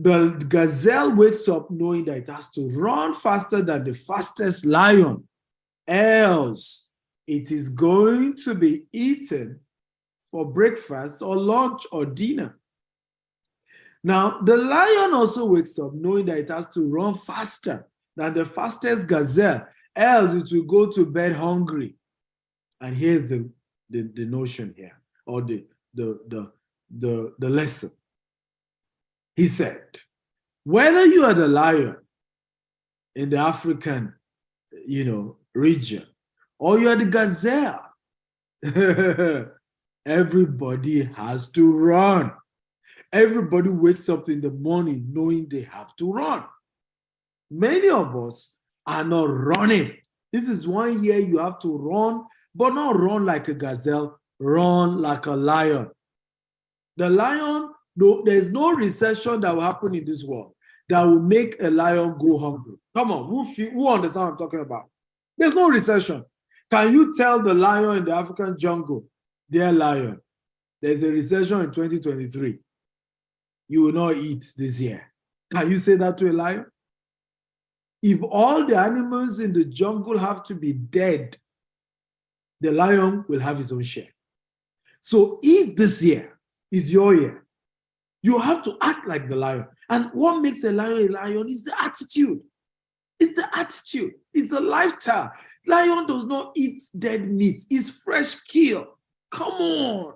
The gazelle wakes up knowing that it has to run faster than the fastest lion, else it is going to be eaten for breakfast or lunch or dinner. Now, the lion also wakes up knowing that it has to run faster than the fastest gazelle, else it will go to bed hungry. And here's the notion here, or the lesson. He said, whether you are the lion in the African, region, or you are the gazelle, everybody has to run. Everybody wakes up in the morning knowing they have to run. Many of us are not running. This is 1 year you have to run, but not run like a gazelle, run like a lion. The lion, there's no recession that will happen in this world that will make a lion go hungry. Come on, who understands what I'm talking about? There's no recession. Can you tell the lion in the African jungle, dear lion, there's a recession in 2023. You will not eat this year. Can you say that to a lion? If all the animals in the jungle have to be dead, the lion will have his own share. So if this year is your year, you have to act like the lion. And what makes a lion is the attitude. It's the attitude. It's the lifestyle. Lion does not eat dead meat. It's fresh kill. Come on.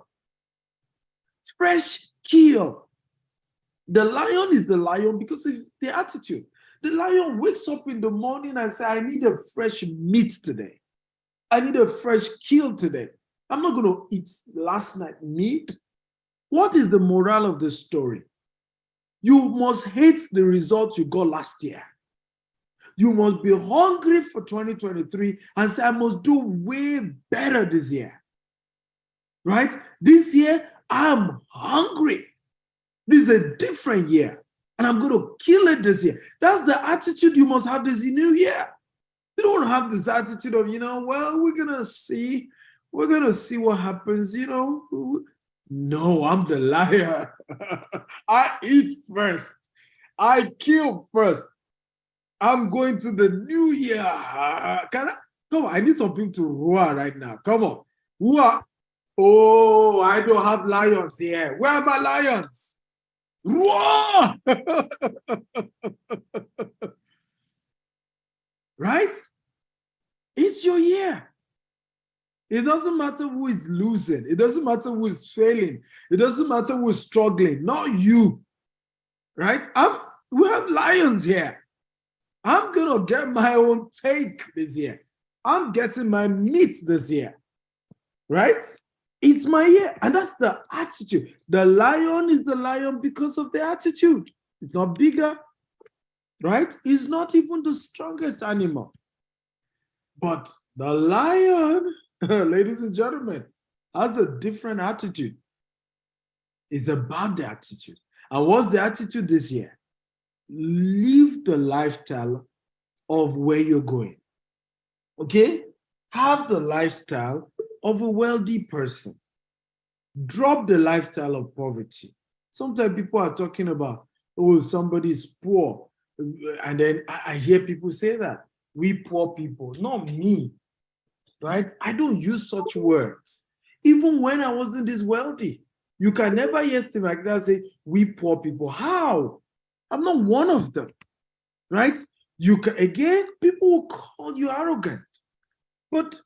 Fresh kill. The lion is the lion because of the attitude. The lion wakes up in the morning and says, I need a fresh meat today. I need a fresh kill today. I'm not going to eat last night meat. What is the moral of the story? You must hate the result you got last year. You must be hungry for 2023 and say, I must do way better this year. Right? This year, I'm hungry. This is a different year. And I'm going to kill it this year. That's the attitude you must have this new year. You don't have this attitude of, we're going to see. We're going to see what happens, No, I'm the liar. I eat first. I kill first. I'm going to the new year. Come on, I need some people to roar right now. Come on. Roar. Oh, I don't have lions here. Where are my lions? Roar! Right? It's your year. It doesn't matter who is losing. It doesn't matter who is failing. It doesn't matter who is struggling. Not you. Right? We have lions here. I'm going to get my own take this year. I'm getting my meat this year. Right? It's my year. And that's the attitude. The lion is the lion because of the attitude. It's not bigger. Right? It's not even the strongest animal. But the lion, ladies and gentlemen, has a different attitude. It's about the attitude. And what's the attitude this year? Live the lifestyle of where you're going. Okay? Have the lifestyle of a wealthy person. Drop the lifestyle of poverty. Sometimes people are talking about, oh, somebody's poor. And then I hear people say that. We poor people. Not me. Right? I don't use such words. Even when I wasn't this wealthy. You can never hear something like that say, we poor people. How? I'm not one of them. Right? Again, people will call you arrogant. But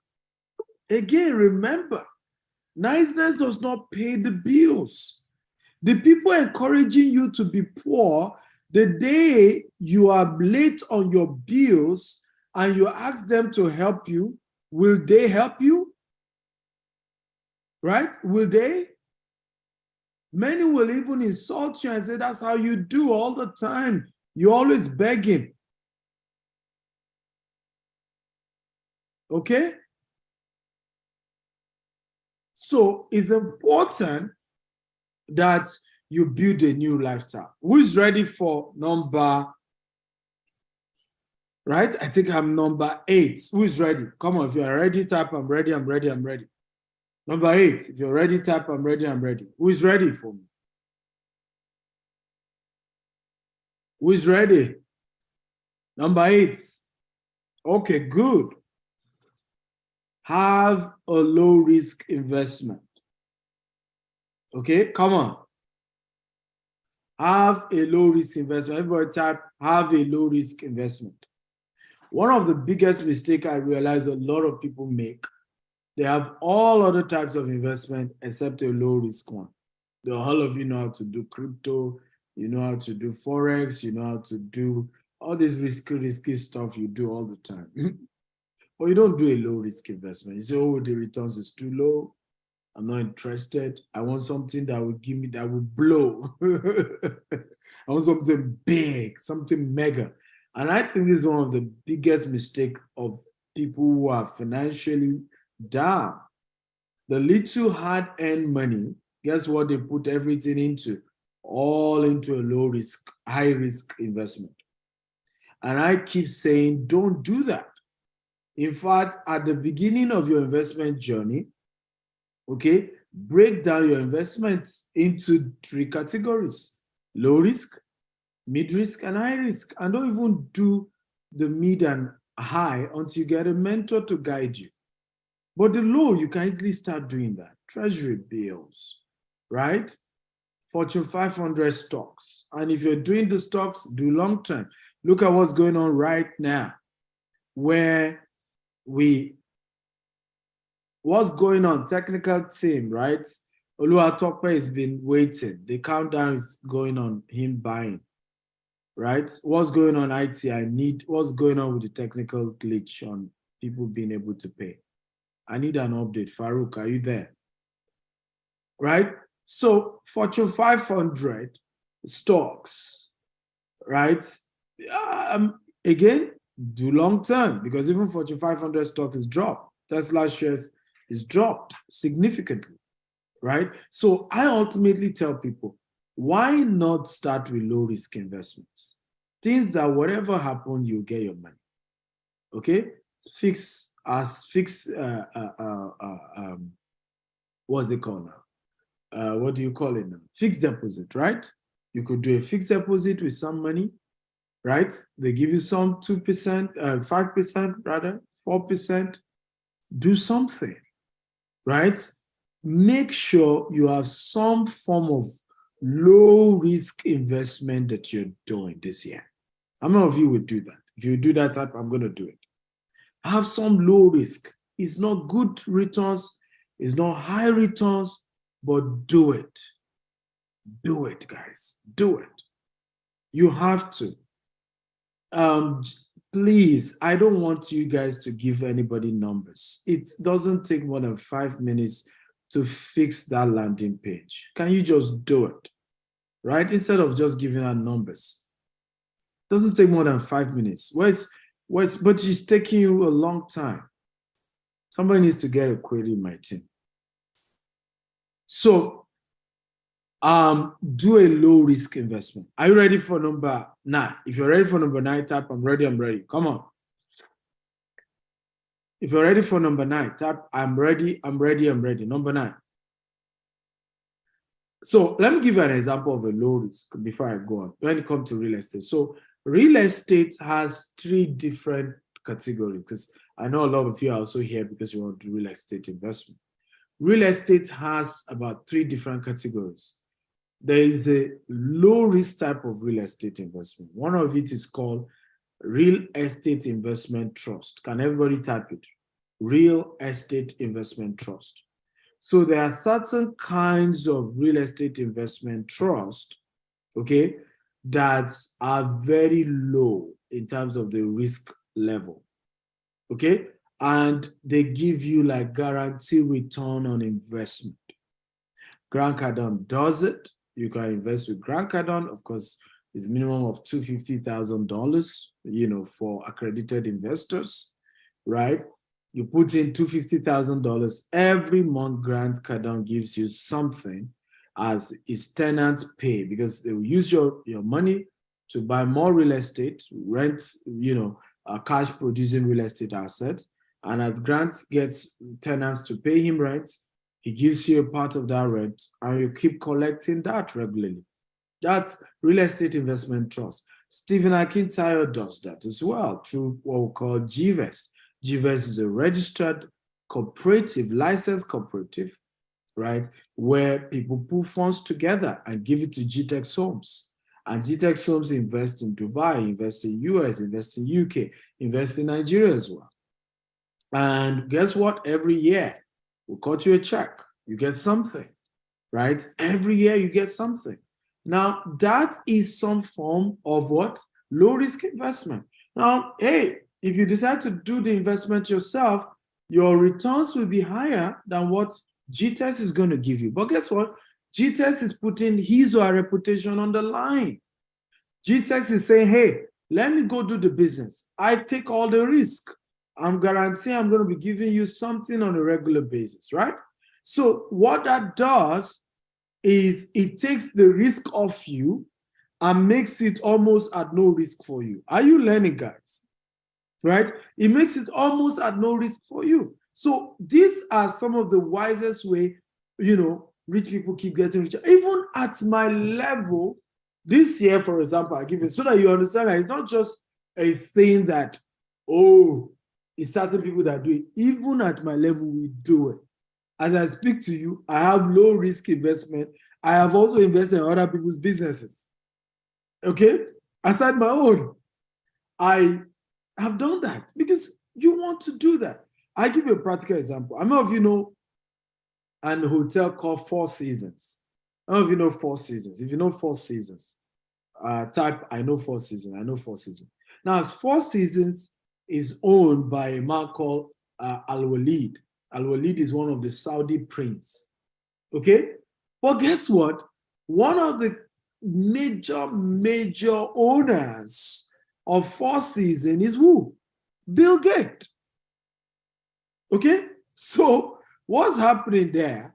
again, remember, niceness does not pay the bills. The people encouraging you to be poor, the day you are late on your bills and you ask them to help you, will they help you? Right? Will they? Many will even insult you and say, that's how you do all the time. You're always begging. Okay? So it's important that you build a new lifestyle. Who is ready for number, right? I think I'm number 8. Who is ready? Come on, if you're ready, type I'm ready, I'm ready, I'm ready. Number 8, if you're ready, type I'm ready, I'm ready. Who is ready for me? Who is ready? Number 8. Okay, good. Have a low risk investment. Okay, come on. Have a low risk investment. Everybody type, have a low risk investment. One of the biggest mistakes I realize a lot of people make, they have all other types of investment except a low risk one. All of you know how to do crypto, you know how to do Forex, you know how to do all this risky stuff you do all the time. But you don't do a low risk investment. You say, oh, the returns is too low. I'm not interested. I want something that will give me, that will blow. I want something big, something mega. And I think this is one of the biggest mistakes of people who are financially down. The little hard-earned money, guess what they put everything into? All into a low risk, high risk investment. And I keep saying, don't do that. In fact, at the beginning of your investment journey, okay, break down your investments into 3 categories: low risk, mid risk, and high risk. And don't even do the mid and high until you get a mentor to guide you. But the low, you can easily start doing that. Treasury bills, right? Fortune 500 stocks. And if you're doing the stocks, do long term. Look at what's going on right now, where what's going on? Technical team, right? Oluwatope has been waiting. The countdown is going on him buying, right? What's going on IT? What's going on with the technical glitch on people being able to pay? I need an update. Farouk, are you there? Right? So Fortune 500 stocks, right? Again, do long term, because even Fortune 500 stock is dropped. Tesla shares is dropped significantly, right? So I ultimately tell people, why not start with low risk investments? Things that whatever happens, you get your money. Okay? What's it called now? What do you call it now? Fixed deposit, right? You could do a fixed deposit with some money, right? They give you some 2%, 5% rather, 4%. Do something, right? Make sure you have some form of low risk investment that you're doing this year. How many of you would do that? If you do that type, I'm going to do it. Have some low risk. It's not good returns, it's not high returns, but do it. Do it, guys. Do it. You have to. Please, I don't want you guys to give anybody numbers. It doesn't take more than 5 minutes to fix that landing page. Can you just do it, right? Instead of just giving out numbers. It doesn't take more than 5 minutes. But it's taking you a long time. Somebody needs to get a query in my team. So, do a low risk investment. Are you ready for number 9? If you're ready for number 9, type I'm ready, I'm ready. Come on. If you're ready for number 9, type I'm ready, I'm ready, I'm ready. Number 9. So let me give you an example of a low risk before I go on when it comes to real estate. So real estate has 3 different categories, because I know a lot of you are also here because you want to do real estate investment. Real estate has about 3 different categories. There is a low risk type of real estate investment. One of it is called real estate investment trust. Can everybody type it? Real estate investment trust. So there are certain kinds of real estate investment trust, okay, that are very low in terms of the risk level, okay? And they give you like guaranteed return on investment. Grant Cardone does it. You can invest with Grant Cardone. Of course, it's minimum of $250,000, for accredited investors, right? You put in $250,000 every month. Grant Cardone gives you something as its tenants pay, because they will use your money to buy more real estate, rent, cash producing real estate assets. And as Grant gets tenants to pay him rent, he gives you a part of that rent, and you keep collecting that regularly. That's real estate investment trust. Stephen Akintayo does that as well through what we call GVEST. GVEST is a registered cooperative, licensed cooperative, right, where people put funds together and give it to GTEx Homes. And GTEx Homes invest in Dubai, invest in US, invest in UK, invest in Nigeria as well. And guess what? Every year, we'll cut you a check. You get something, right? Every year you get something. Now, that is some form of what? Low-risk investment. Now, hey, if you decide to do the investment yourself, your returns will be higher than what GTEx is going to give you. But guess what? GTEx is putting his or her reputation on the line. GTEx is saying, hey, let me go do the business. I take all the risk. I'm guaranteeing I'm going to be giving you something on a regular basis, right? So what that does is it takes the risk off you and makes it almost at no risk for you. Are you learning, guys? Right? It makes it almost at no risk for you. So these are some of the wisest way, rich people keep getting richer. Even at my level, this year, for example, I give it so that you understand that it's not just a thing that, it's certain people that do it. Even at my level, we do it. As I speak to you, I have low risk investment. I have also invested in other people's businesses. Okay? Aside my own, I have done that because you want to do that. I give you a practical example. I don't know if you know an hotel called Four Seasons. I don't know if you know Four Seasons. If you know Four Seasons, type I know Four Seasons. I know Four Seasons. Now, Four Seasons is owned by a man called Al-Walid. Al-Walid is one of the Saudi prince. Okay? But guess what? One of the major owners of Four Seasons is who? Bill Gates. Okay? So what's happening there,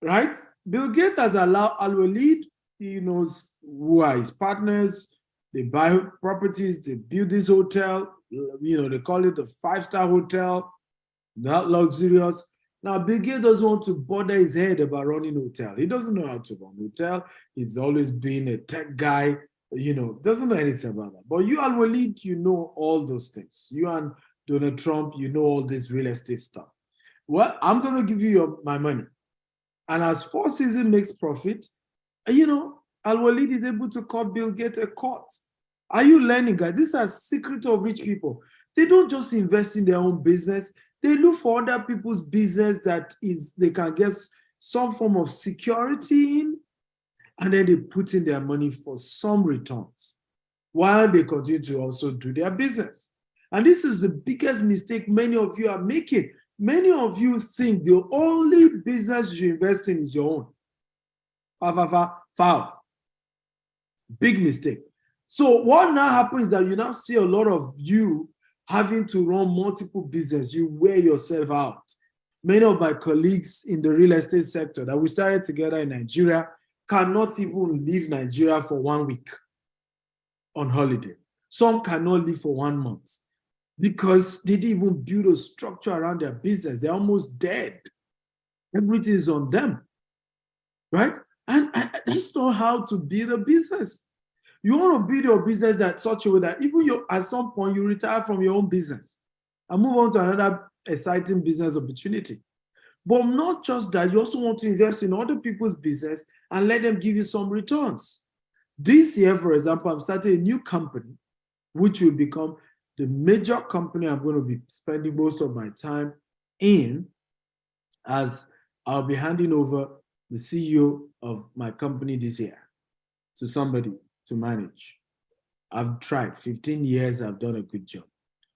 right? Bill Gates has allowed Al-Walid, he knows who are his partners, they buy properties, they build this hotel, they call it a five-star hotel, not luxurious. Now, Bill Gates doesn't want to bother his head about running a hotel. He doesn't know how to run a hotel. He's always been a tech guy, doesn't know anything about that. But you, Al-Walid, you know all those things. You and Donald Trump, you know all this real estate stuff. Well, I'm going to give you my money. And as Four Seasons makes profit, Al-Walid is able to cut Bill Gates a cut. Are you learning, guys? These are secrets of rich people. They don't just invest in their own business. They look for other people's business that they can get some form of security in, and then they put in their money for some returns while they continue to also do their business. And this is the biggest mistake many of you are making. Many of you think the only business you invest in is your own. Foul. Big mistake. So what now happens is that you now see a lot of you having to run multiple businesses. You wear yourself out. Many of my colleagues in the real estate sector that we started together in Nigeria cannot even leave Nigeria for 1 week on holiday. Some cannot leave for 1 month because they didn't even build a structure around their business. They're almost dead. Everything is on them, right? And that's not how to build a business. You want to build your business that such a way that even at some point you retire from your own business and move on to another exciting business opportunity. But not just that, you also want to invest in other people's business and let them give you some returns. This year, for example, I'm starting a new company, which will become the major company I'm going to be spending most of my time in, as I'll be handing over the CEO of my company this year to somebody to manage. I've tried 15 years, I've done a good job.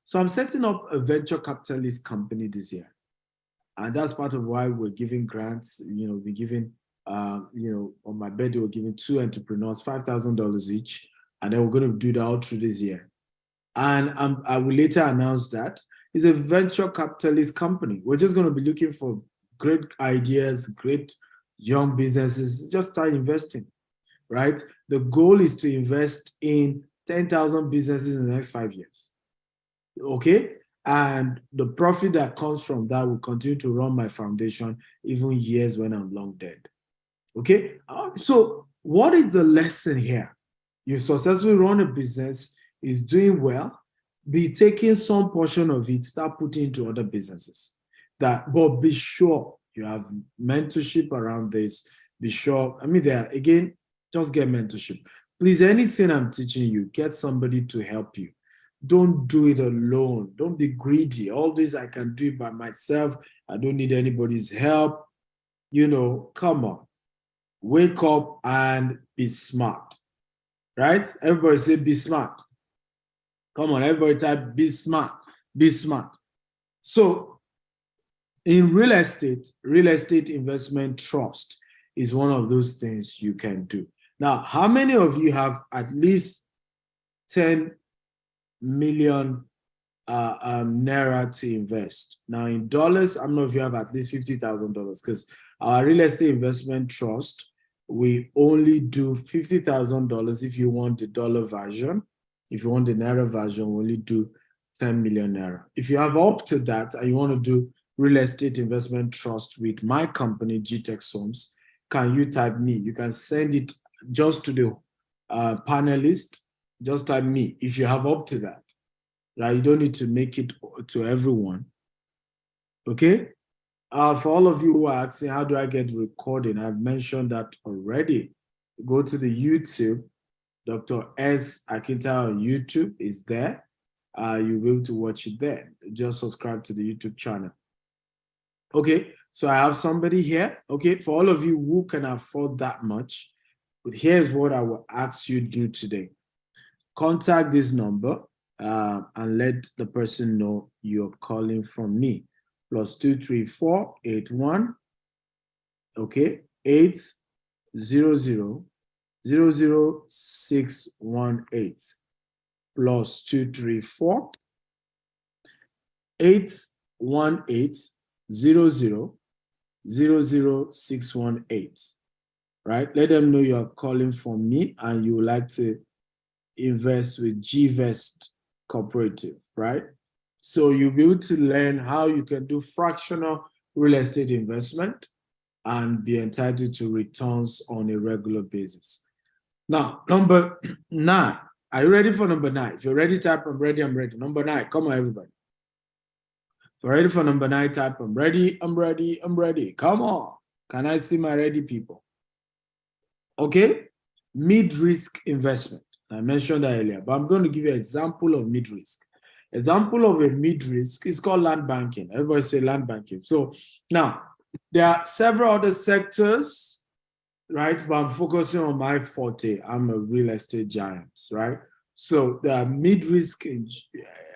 So I'm setting up a venture capitalist company this year. And that's part of why we're giving grants. We're giving, on my birthday, we're giving 2 entrepreneurs $5,000 each. And then we're going to do that all through this year. And I will later announce that. It's a venture capitalist company. We're just going to be looking for great ideas, great young businesses, just start investing, right? The goal is to invest in 10,000 businesses in the next 5 years, okay? And the profit that comes from that will continue to run my foundation even years when I'm long dead, okay? So what is the lesson here? You successfully run a business, is doing well, be taking some portion of it, start putting into other businesses. But be sure you have mentorship around this. Be sure, again, just get mentorship. Please, anything I'm teaching you, get somebody to help you. Don't do it alone. Don't be greedy. All this I can do it by myself. I don't need anybody's help. Come on. Wake up and be smart. Right? Everybody say be smart. Come on, everybody type be smart. Be smart. So in real estate investment trust is one of those things you can do. Now, how many of you have at least 10 million naira to invest? Now, in dollars, I don't know if you have at least $50,000 because our real estate investment trust, we only do $50,000 if you want the dollar version. If you want the naira version, we only do 10 million naira. If you have up to that and you want to do real estate investment trust with my company, GTEX Homes, can you type me? You can send it just to the panelist. Just type me if you have up to that. Right? You don't need to make it to everyone. Okay? For all of you who are asking, how do I get recording? I've mentioned that already. Go to the YouTube. Dr. S. Akintayo on YouTube is there. You'll be able to watch it there. Just subscribe to the YouTube channel. Okay, so I have somebody here. Okay, for all of you who can afford that much, but here's what I will ask you to do today. Contact this number and let the person know you're calling from me. +234 81 okay 800 00618 +234 818 00618. Right? Let them know you're calling from me and you would like to invest with GVest Cooperative, right? So you'll be able to learn how you can do fractional real estate investment and be entitled to returns on a regular basis. Now, number 9. Are you ready for number 9? If you're ready, type I'm ready, I'm ready. Number 9, come on, everybody. If you're ready for number 9, type I'm ready, I'm ready, I'm ready. Come on. Can I see my ready people? Okay, mid-risk investment. I mentioned that earlier, but I'm going to give you an example of mid-risk. Example of a mid-risk is called land banking. Everybody say land banking. So now, there are several other sectors, right? But I'm focusing on my forte. I'm a real estate giant, right? So there are mid-risk in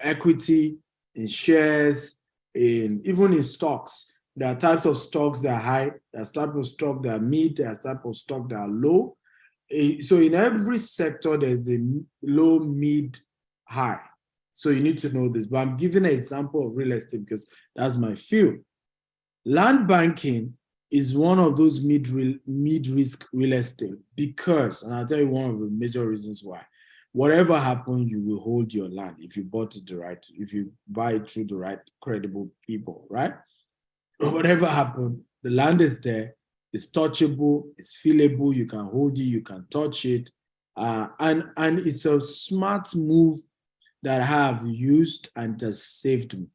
equity, in shares, even in stocks. There are types of stocks that are high, there's types of stock that are mid, there's types of stock that are low. So in every sector, there's the low, mid, high. So you need to know this. But I'm giving an example of real estate because that's my field. Land banking is one of those mid-risk real estate because, and I'll tell you one of the major reasons why. Whatever happens, you will hold your land if you bought it if you buy it through the right credible people, right? Whatever happened, the land is there, it's touchable, it's feelable, you can hold it, you can touch it. And it's a smart move that I have used and has saved me,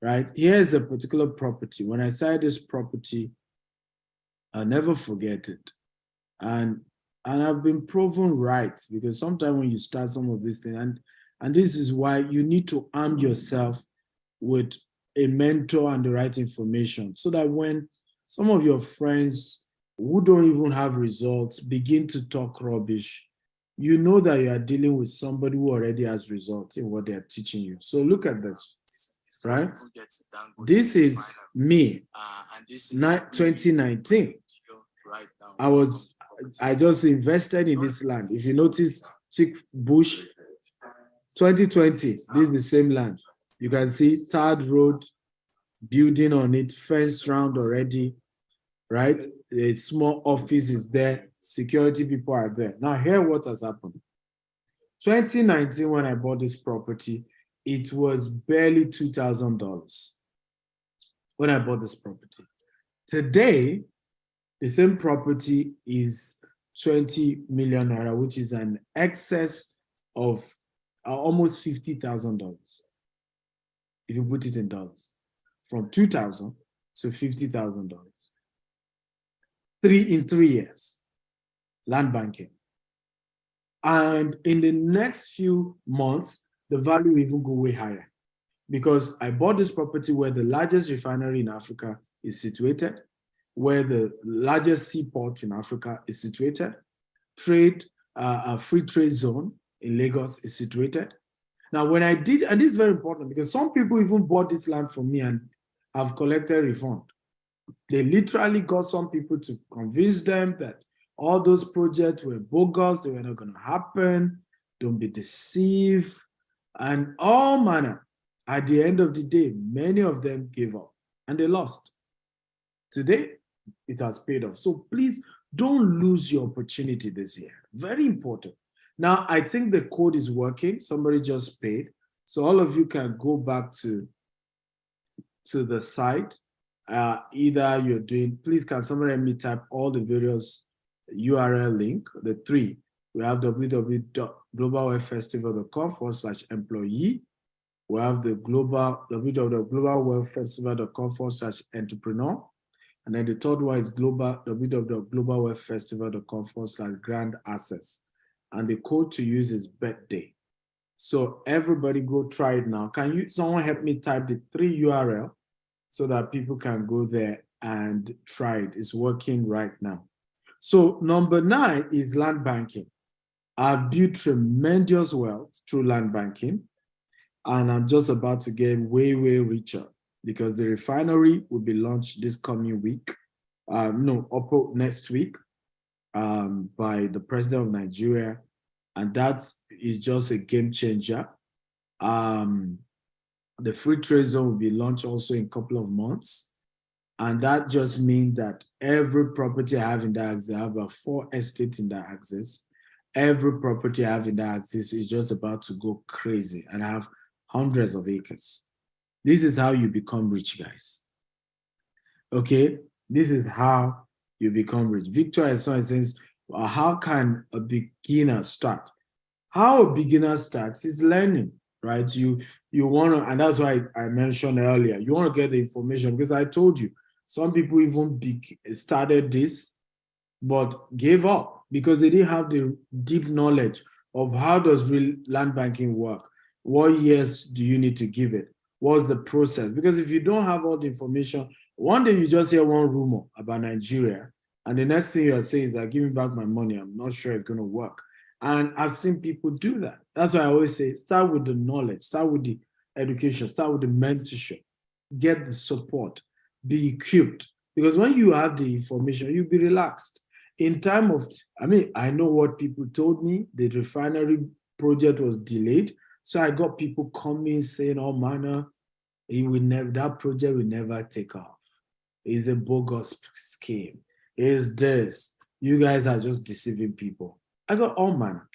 right? Here's a particular property. When I started this property, I'll never forget it. And I've been proven right because sometimes when you start some of these things, and this is why you need to arm yourself with a mentor and the right information so that when some of your friends who don't even have results begin to talk rubbish, you know that you are dealing with somebody who already has results in what they are teaching you. So look at this, right? This is me, 2019. I just invested in this land. If you notice, thick bush, 2020, this is the same land. You can see third road, building on it, fence round already, right? A small office is there, security people are there. Now, here what has happened. 2019, when I bought this property, it was barely $2,000 when I bought this property. Today, the same property is 20 million naira, which is an excess of almost $50,000 if you put it in dollars, from 2,000 to $50,000. In 3 years, land banking. And in the next few months, the value will even go way higher, because I bought this property where the largest refinery in Africa is situated, where the largest seaport in Africa is situated, a free trade zone in Lagos is situated. Now, when I did, and this is very important because some people even bought this land from me and have collected refund. They literally got some people to convince them that all those projects were bogus, they were not going to happen, don't be deceived, and all manner. At the end of the day, many of them gave up and they lost. Today, it has paid off. So please don't lose your opportunity this year. Very important. Now, I think the code is working. Somebody just paid. So all of you can go back to the site. Either you're doing, please can somebody help me type all the various URL link, the three. We have www.globalwealthfestival.com/employee. We have the www.globalwealthfestival.com/entrepreneur. And then the third one is www.globalwealthfestival.com/grand access. And the code to use is birthday. So everybody go try it now. Can someone help me type the 3 URL so that people can go there and try it? It's working right now. So number 9 is land banking. I've built tremendous wealth through land banking, and I'm just about to get way, way richer because the refinery will be launched this coming week. Next week by the president of Nigeria, and that is just a game changer. The free trade zone will be launched also in a couple of months. And that just means that every property I have in that axis, I have about 4 estates in that axis. Every property I have in that axis is just about to go crazy. And I have hundreds of acres. This is how you become rich, guys. Okay? This is how you become rich. Victor says, well, how can a beginner start? How a beginner starts is learning, right? You want to, and that's why I mentioned earlier, you want to get the information, because I told you, some people even started this, but gave up because they didn't have the deep knowledge of how does real land banking work. What years do you need to give it? What's the process? Because if you don't have all the information, one day you just hear one rumor about Nigeria, and the next thing you're saying is that, give me back my money, I'm not sure it's going to work. And I've seen people do that. That's why I always say, start with the knowledge, start with the education, start with the mentorship, get the support, be equipped. Because when you have the information, you'll be relaxed. In time of, I know what people told me, the refinery project was delayed. So I got people coming saying all manner, that project will never take off. It's a bogus scheme. It's this. You guys are just deceiving people. I got all manner,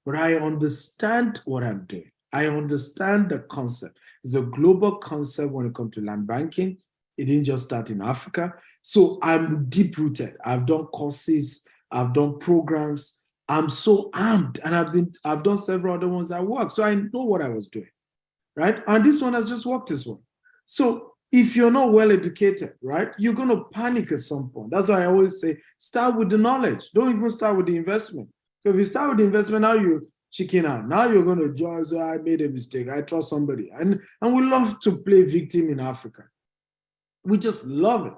but I understand what I'm doing. I understand the concept. It's a global concept when it comes to land banking. It didn't just start in Africa. So I'm deep-rooted. I've done courses, I've done programs. I'm so armed, and I've done several other ones that work. So I know what I was doing, right? And this one has just worked as well. So if you're not well educated, right, you're going to panic at some point. That's why I always say, start with the knowledge. Don't even start with the investment. So if you start with the investment, now you're chicken out. Now you're going to join, so I made a mistake. I trust somebody. And we love to play victim in Africa. We just love it.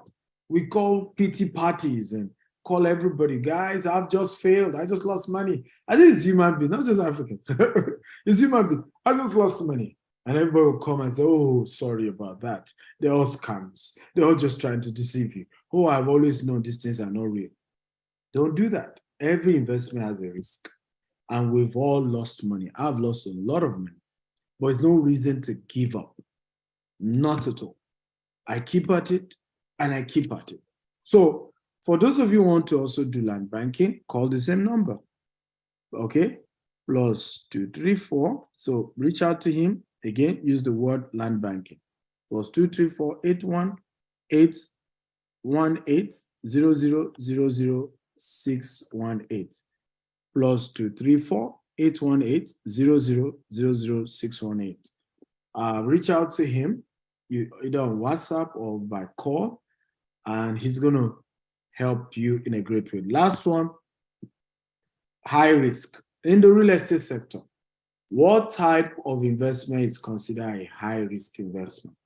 We call pity parties and call everybody, guys, I've just failed. I just lost money. I think it's human being, not just Africans. It's human being. I just lost money. And everybody will come and say, oh, sorry about that. They're all scams. They're all just trying to deceive you. Oh, I've always known these things are not real. Don't do that. Every investment has a risk. And we've all lost money. I've lost a lot of money. But there's no reason to give up. Not at all. I keep at it, and I keep at it. So for those of you who want to also do land banking, call the same number. Okay? +234. So reach out to him. Again, use the word land banking. +234 81 818 0000 618 plus 234 818 00 reach out to him either on WhatsApp or by call, and he's going to help you in a great way. Last one, high risk. In the real estate sector, what type of investment is considered a high risk investment?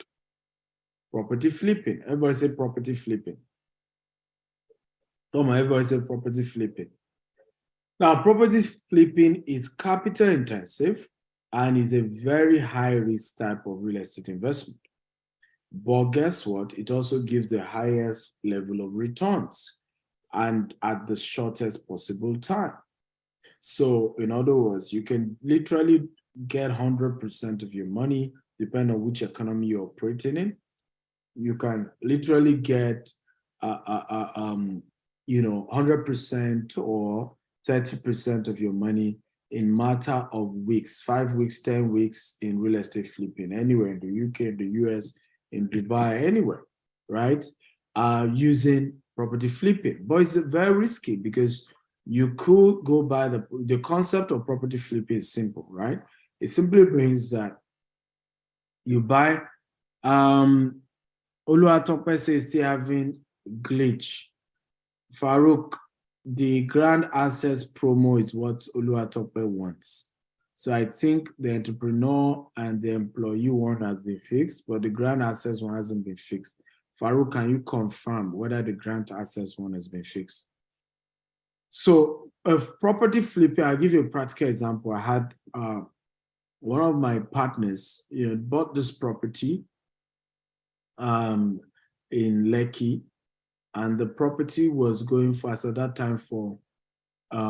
Property flipping. Everybody say property flipping. Come on, everybody say property flipping. Now, property flipping is capital intensive and is a very high risk type of real estate investment. But guess what? It also gives the highest level of returns and at the shortest possible time. So in other words, you can literally get 100% of your money, depending on which economy you're operating in. You can literally get, 100% or 30% of your money in matter of weeks, 5 weeks, 10 weeks in real estate flipping, anywhere in the UK, in the US, in Dubai, anywhere, right? Using property flipping. But it's very risky because you could go by the concept of property flipping is simple, right? It simply means that you buy, Oluwatope says still having glitch. Farouk, the grand access promo is what Oluwatope wants. So I think the entrepreneur and the employee one has been fixed, but the grand access one hasn't been fixed. Farouk, can you confirm whether the grand access one has been fixed? So of property flipping, I'll give you a practical example. I had one of my partners, bought this property in Lekki, and the property was going for, as at that time, for as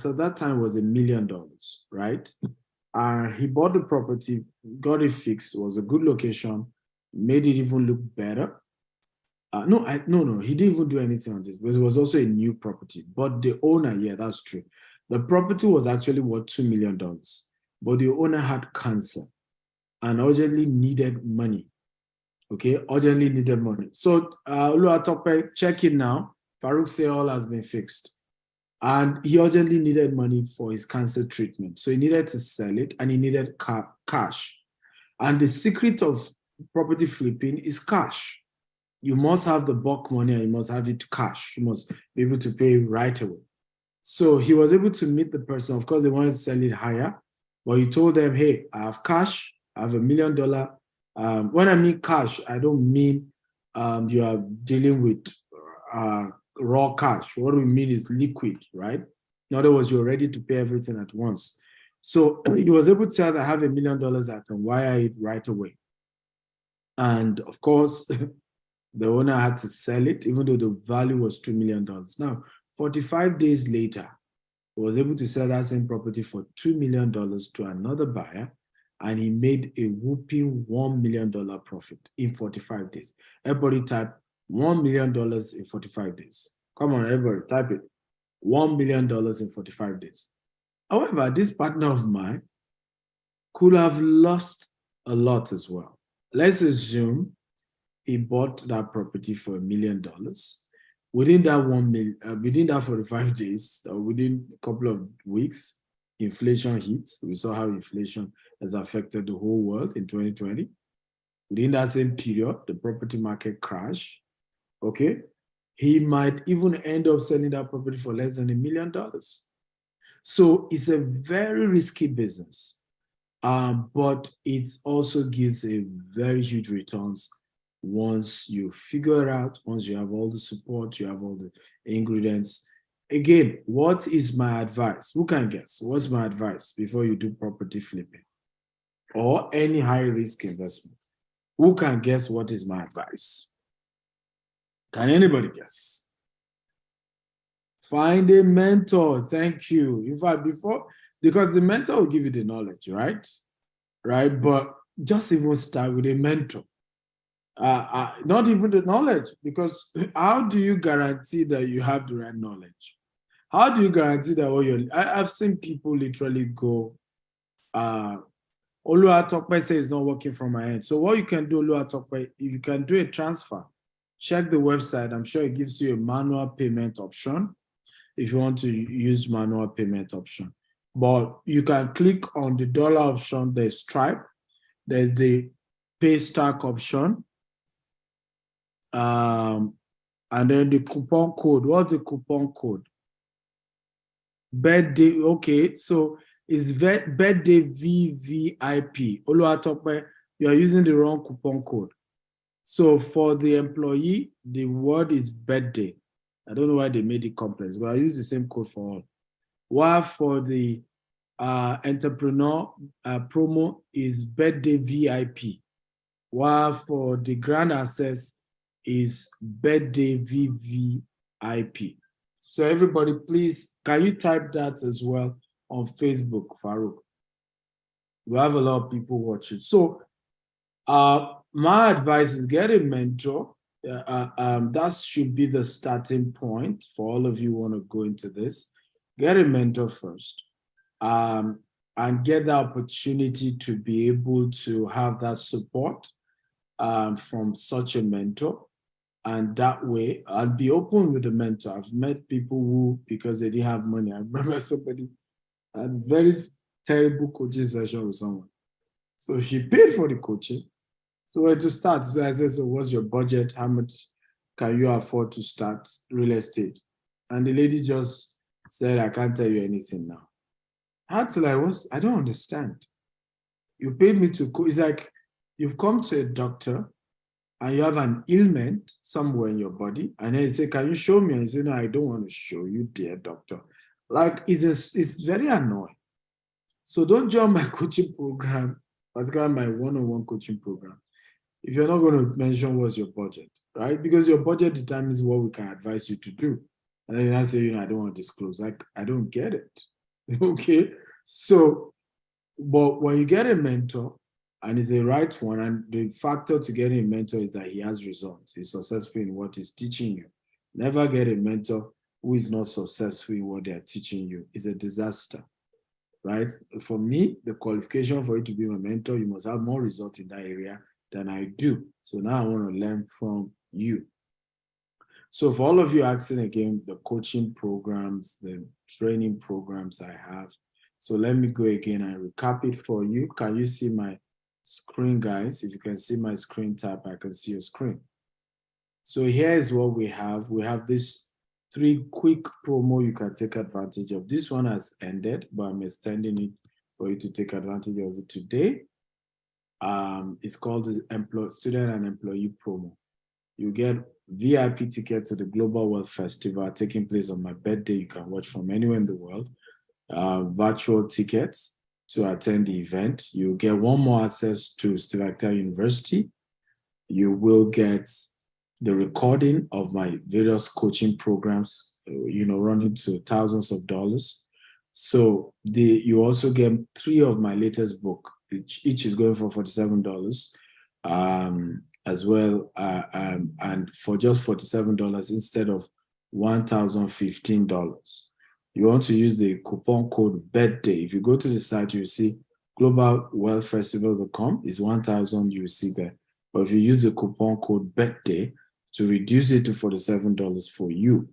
at that time was $1 million, right? He bought the property, got it fixed, it was a good location, made it even look better. No, he didn't even do anything on this because it was also a new property. But the owner, yeah, that's true. The property was actually worth $2 million, but the owner had cancer and urgently needed money. Okay, urgently needed money. So, Oluwatope, check it now. Farouk say all has been fixed. And he urgently needed money for his cancer treatment. So he needed to sell it and he needed cash. And the secret of property flipping is cash. You must have the bulk money and you must have it cash. You must be able to pay right away. So he was able to meet the person. Of course, they wanted to sell it higher, but he told them, hey, I have cash. I have $1 million. When I mean cash, I don't mean you are dealing with raw cash. What we mean is liquid, right? In other words, you're ready to pay everything at once. So he was able to tell that I have $1 million, I can wire it right away. And of course, the owner had to sell it, even though the value was $2 million. Now, 45 days later, he was able to sell that same property for $2 million to another buyer, and he made a whooping $1 million profit in 45 days. Everybody type $1 million in 45 days. Come on, everybody, type it. $1 million in 45 days. However, this partner of mine could have lost a lot as well. Let's assume he bought that property for $1 million. Within that 45 days, or within a couple of weeks, inflation hits. We saw how inflation has affected the whole world in 2020. Within that same period, the property market crashed. Okay, he might even end up selling that property for less than $1 million. So it's a very risky business, but it also gives a very huge returns once you figure it out, once you have all the support, you have all the ingredients. Again, what is my advice? Who can guess? What's my advice before you do property flipping or any high risk investment? Who can guess what is my advice? Can anybody guess? Find a mentor. Thank you. In fact, because the mentor will give you the knowledge, right? Right? But just even start with a mentor. Not even the knowledge, because how do you guarantee that you have the right knowledge? How do you guarantee that I've seen people literally go, Oluwatope says it's not working from my end. So what you can do, Oluwatope, you can do a transfer check the website. I'm sure it gives you a manual payment option if you want to use manual payment option. But you can click on the dollar option. There's Stripe. There's the pay stack option. And then the coupon code. What's the coupon code? Birthday. Okay, so it's birthday VVIP. Oluwatope, you are using the wrong coupon code. So for the employee, the word is birthday. I don't know why they made it complex, but I use the same code for all. While for the entrepreneur promo is birthday VIP. While for the grand access is birthday VVIP. So everybody, please, can you type that as well on Facebook, Farouk? We have a lot of people watching. So my advice is get a mentor. That should be the starting point for all of you who want to go into this. Get a mentor first, and get the opportunity to be able to have that support from such a mentor. And that way, I'll be open with the mentor. I've met people who, because they didn't have money, I remember somebody had a very terrible coaching session with someone. So she paid for the coaching. So where to start? So I said, so what's your budget? How much can you afford to start real estate? And the lady just said, I can't tell you anything now. I had to like, I don't understand. You paid me to coach. It's like you've come to a doctor and you have an ailment somewhere in your body, and then you say, can you show me? And you say, no, I don't want to show you, dear doctor. Like, it's very annoying. So don't join my coaching program, particularly my one-on-one coaching program, if you're not going to mention what's your budget, right? Because your budget determines what we can advise you to do. And then I say, I don't want to disclose. Like, I don't get it. Okay. So, but when you get a mentor, and it's a right one, and the factor to getting a mentor is that he has results. He's successful in what he's teaching you. Never get a mentor who is not successful in what they're teaching you. It's a disaster, right? For me, the qualification for you to be my mentor, you must have more results in that area than I do. So now I want to learn from you. So for all of you asking again, the coaching programs, the training programs I have. So let me go again and recap it for you. Can you see my screen, guys? If you can see my screen tab, I can see your screen. So here's what we have. We have this 3 quick promo you can take advantage of. This one has ended, but I'm extending it for you to take advantage of it today. It's called the Student and Employee Promo. You get VIP ticket to the Global Wealth Festival taking place on my birthday. You can watch from anywhere in the world. Virtual tickets to attend the event. You get one more access to Steve Akintayo University. You will get the recording of my various coaching programs, running to thousands of dollars. So you also get 3 of my latest book. Each is going for $47, as well, and for just $47 instead of $1,015. You want to use the coupon code birthday. If you go to the site, you see globalwealthfestival.com is 1,000. You see there. But if you use the coupon code birthday to reduce it to $47 for you.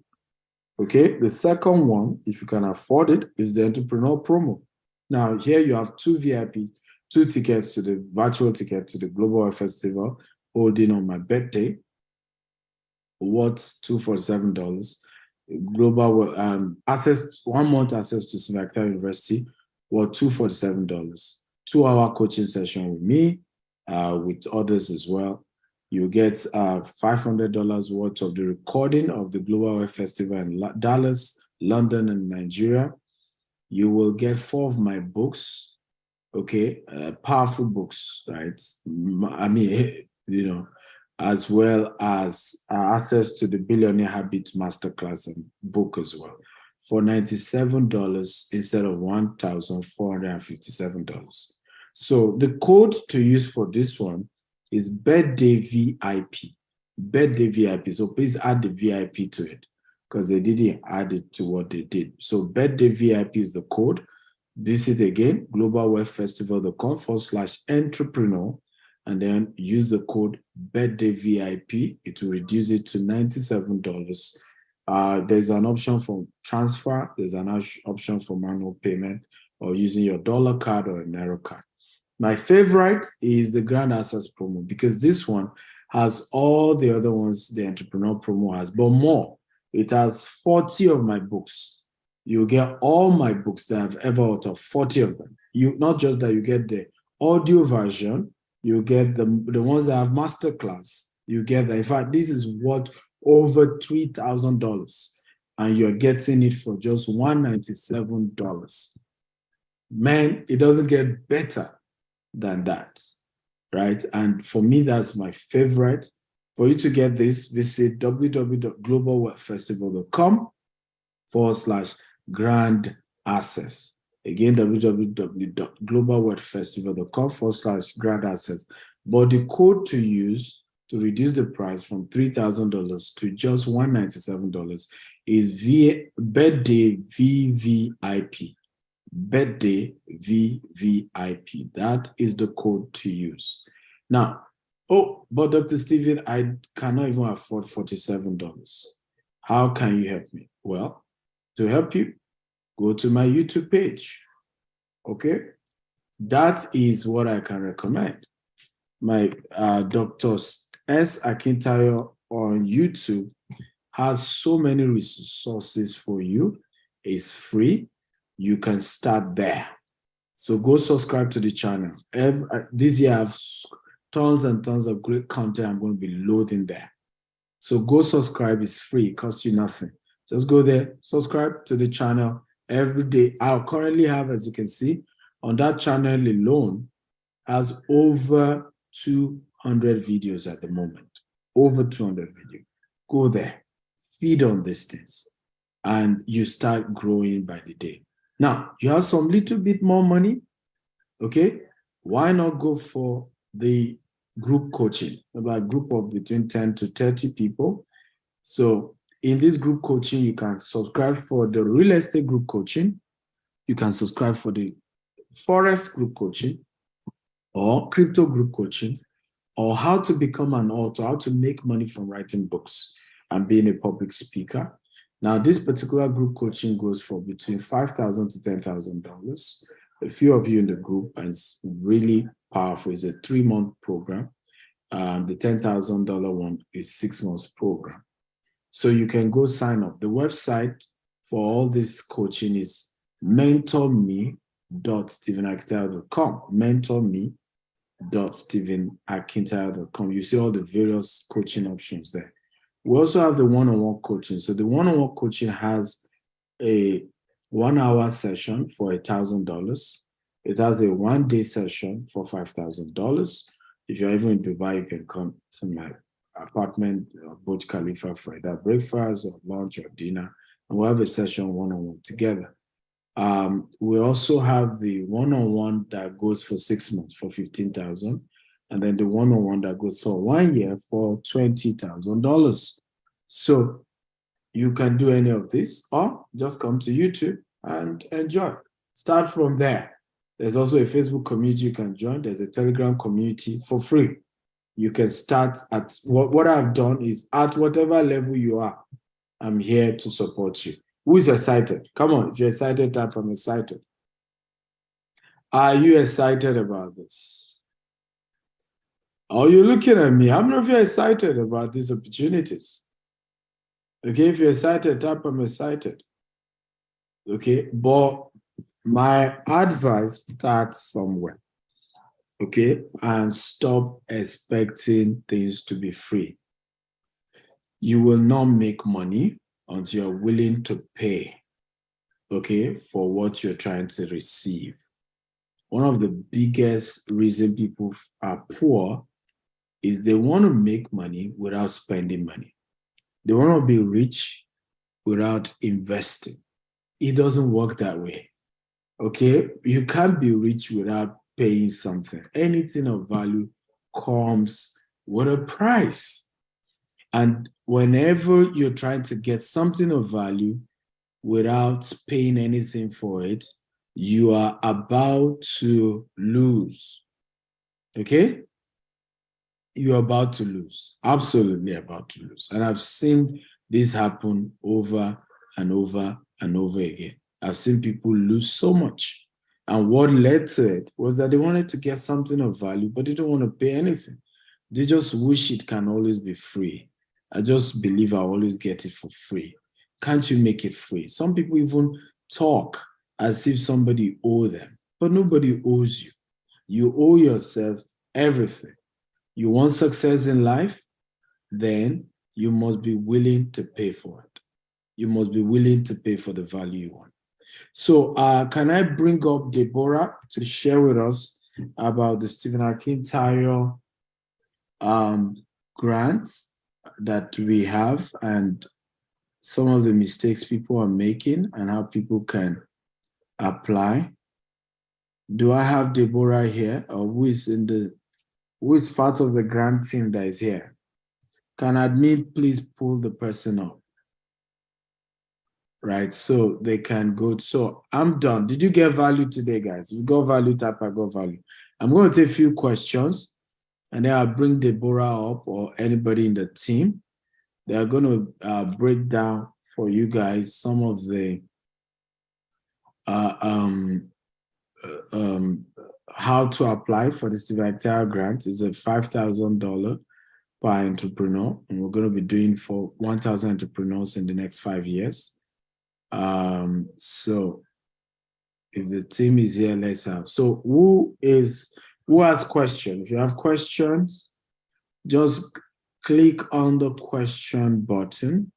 Okay. The second one, if you can afford it, is the entrepreneur promo. Now here you have 2 VIP, 2 tickets to the virtual ticket to the Global Wealth Festival holding on my birthday. Worth $247. Global access, 1 month access to Steve Akintayo University, worth $247. 2-hour coaching session with me, with others as well. You get $500 worth of the recording of the Global Wealth Festival in Dallas, London, and Nigeria. You will get 4 of my books, okay, powerful books, right? I mean, as well as access to the Billionaire Habits Masterclass and book as well for $97 instead of $1,457. So the code to use for this one is birthday VIP. Birthday VIP. So please add the VIP to it because they didn't add it to what they did. So birthday VIP is the code. Visit again, globalwealthfestival.com/entrepreneur. and then use the code birthday VIP. It will reduce it to $97. There's an option for transfer. There's an option for manual payment or using your dollar card or a Naira card. My favorite is the Grand Access promo because this one has all the other ones the entrepreneur promo has, but more. It has 40 of my books. You get all my books that I've ever authored, 40 of them. You not just that, you get the audio version, you get the ones that have masterclass, you get that. In fact, this is worth over $3,000 and you're getting it for just $197. Man, it doesn't get better than that, right? And for me, that's my favorite. For you to get this, visit www.globalwealthfestival.com/grand access. Again, www.globalwealthfestival.com/grand access. But the code to use to reduce the price from $3,000 to just $197 is birthday VVIP. Birthday VVIP. That is the code to use. Now, oh, but Dr. Stephen, I cannot even afford $47. How can you help me? Well, to help you, go to my YouTube page. Okay? That is what I can recommend. My Dr. S. Akintayo on YouTube has so many resources for you. It's free. You can start there. So go subscribe to the channel. This year I have tons and tons of great content I'm going to be loading there. So go subscribe. It's free. It costs you nothing. Just go there, subscribe to the channel every day. I currently have, as you can see, on that channel alone, has over 200 videos at the moment. Over 200 videos. Go there, feed on these things, and you start growing by the day. Now, you have some little bit more money, okay? Why not go for the group coaching? About a group of between 10 to 30 people. So in this group coaching, you can subscribe for the real estate group coaching. You can subscribe for the forest group coaching or crypto group coaching, or how to become an author, how to make money from writing books and being a public speaker. Now, this particular group coaching goes for between $5,000 to $10,000. A few of you in the group, and it's really powerful. It's a 3-month program. The $10,000 one is 6 months program. So you can go sign up. The website for all this coaching is mentorme.stephenakintayo.com. mentorme.stephenakintayo.com. You see all the various coaching options there. We also have the one-on-one coaching. So the one-on-one coaching has a 1-hour session for $1,000. It has a 1-day session for $5,000. If you're even in Dubai, you can come to my apartment, Burj Khalifa, for either breakfast or lunch or dinner, and we'll have a session one-on-one together. We also have the one-on-one that goes for 6 months for $15,000, and then the one-on-one that goes for 1 year for $20,000. So you can do any of this, or just come to YouTube and enjoy. Start from there. There's also a Facebook community you can join. There's a Telegram community for free. You can start at what I've done is at whatever level you are, I'm here to support you. Who is excited? Come on, if you're excited, type I'm excited. Are you excited about this? Are you looking at me? How many of you are excited about these opportunities? Okay, if you're excited, type I'm excited. Okay, but my advice, start somewhere. Okay, and stop expecting things to be free. You will not make money until you're willing to pay, okay, for what you're trying to receive. One of the biggest reasons people are poor is they want to make money without spending money. They want to be rich without investing. It doesn't work that way, okay? You can't be rich without paying something. Anything of value comes with a price. And whenever you're trying to get something of value without paying anything for it, you are about to lose. Okay? you're about to lose. Absolutely about to lose. And I've seen this happen over and over and over again. I've seen people lose so much. And what led to it was that they wanted to get something of value, but they don't want to pay anything. They just wish it can always be free. I just believe I'll always get it for free. Can't you make it free? Some people even talk as if somebody owes them, but nobody owes you. You owe yourself everything. You want success in life? Then you must be willing to pay for it. You must be willing to pay for the value you want. So can I bring up Deborah to share with us about the Stephen Akintayo grants that we have and some of the mistakes people are making and how people can apply? Do I have Deborah here, or who is part of the grant team that is here? Can admin please pull the person up? Right, so they can go. So I'm done. Did you get value today, guys? If you got value, type I got value. I'm going to take a few questions and then I'll bring Deborah up or anybody in the team. They're going to break down for you guys some of the how to apply for the Stephen Akintayo grant. Is a $5,000 per entrepreneur, and we're going to be doing for 1,000 entrepreneurs in the next 5 years. So if the team is here, let's have. So who has questions? If you have questions, just click on the question button.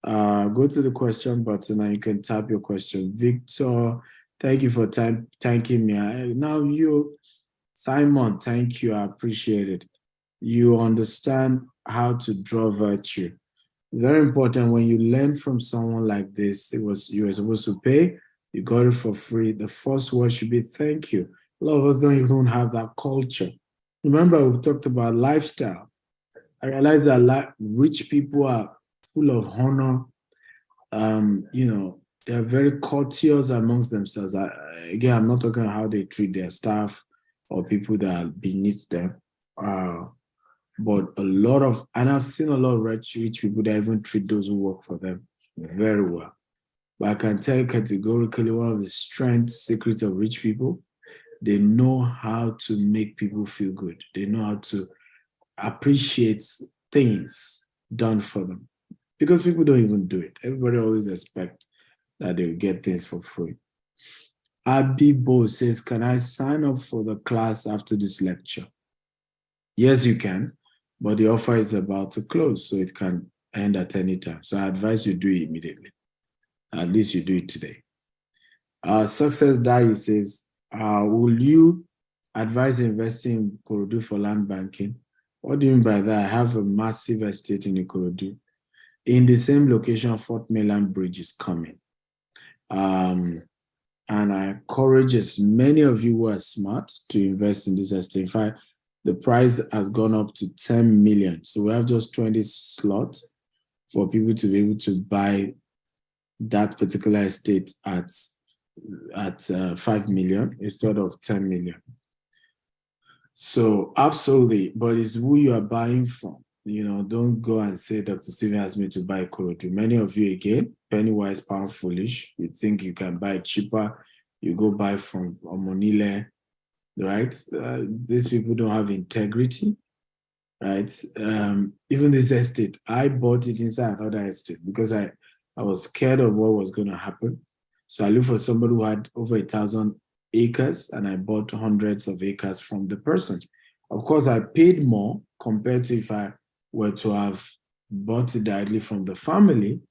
Go to the question button and you can type your question. Victor, thank you for thanking me. Now you, Simon, thank you. I appreciate it. You understand how to draw virtue. Very important. When you learn from someone like this, you were supposed to pay, you got it for free. The first word should be thank you. A lot of us don't even have that culture. Remember, we've talked about lifestyle. I realize that rich people are full of honor. They're very courteous amongst themselves. Again, I'm not talking about how they treat their staff or people that are beneath them. But and I've seen a lot of rich people that even treat those who work for them very well. But I can tell you categorically, one of the secrets of rich people, they know how to make people feel good. They know how to appreciate things done for them. Because people don't even do it. Everybody always expects that they'll get things for free. Abibo says, can I sign up for the class after this lecture? Yes, you can. But the offer is about to close, so it can end at any time. So I advise you do it immediately. At least you do it today. Success Diary says, will you advise investing in Ikorodu for land banking? What do you mean by that? I have a massive estate in Ikorodu. In the same location, Fort Mainland Bridge is coming. And I encourage as many of you who are smart to invest in this estate. In fact, the price has gone up to 10 million. So we have just 20 slots for people to be able to buy that particular estate at 5 million instead of 10 million. So absolutely, but it's who you are buying from. Don't go and say Dr. Stephen asked me to buy Ikorodu. Many of you, again, penny wise, pound foolish. You think you can buy it cheaper. You go buy from Omonile, right? These people don't have integrity, right? Even this estate, I bought it inside another estate because I was scared of what was going to happen. So I looked for somebody who had over 1,000 acres and I bought hundreds of acres from the person. Of course, I paid more compared to if I were to have bought it directly from the family,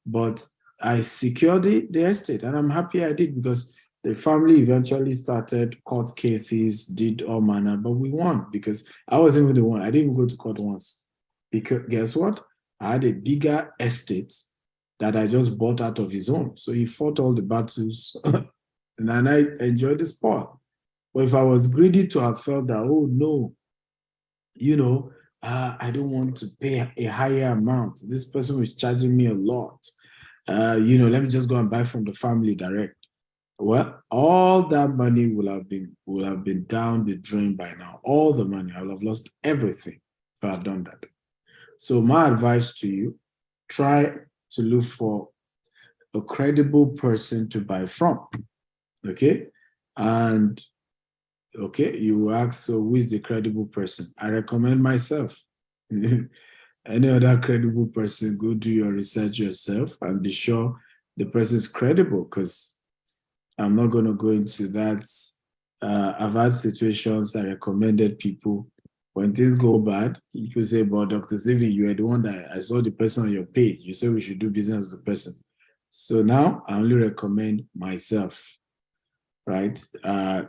but I secured the estate and I'm happy I did because the family eventually started court cases, did all manner, but we won because I wasn't even the one. I didn't even go to court once. Because guess what? I had a bigger estate that I just bought out of his own. So he fought all the battles and I enjoyed the sport. But if I was greedy to have felt that, oh no, I don't want to pay a higher amount. This person was charging me a lot. Let me just go and buy from the family direct. Well, all that money will have been down the drain by now. All the money, I will have lost everything if I had done that. So my advice to you, try to look for a credible person to buy from. Okay. And okay, you ask, so who is the credible person? I recommend myself. Any other credible person, go do your research yourself and be sure the person is credible, because I'm not going to go into that. I've had situations I recommended people. When things go bad, people say, but Dr. Zivi, you are the one that I saw the person on your page. You said we should do business with the person. So now I only recommend myself, right?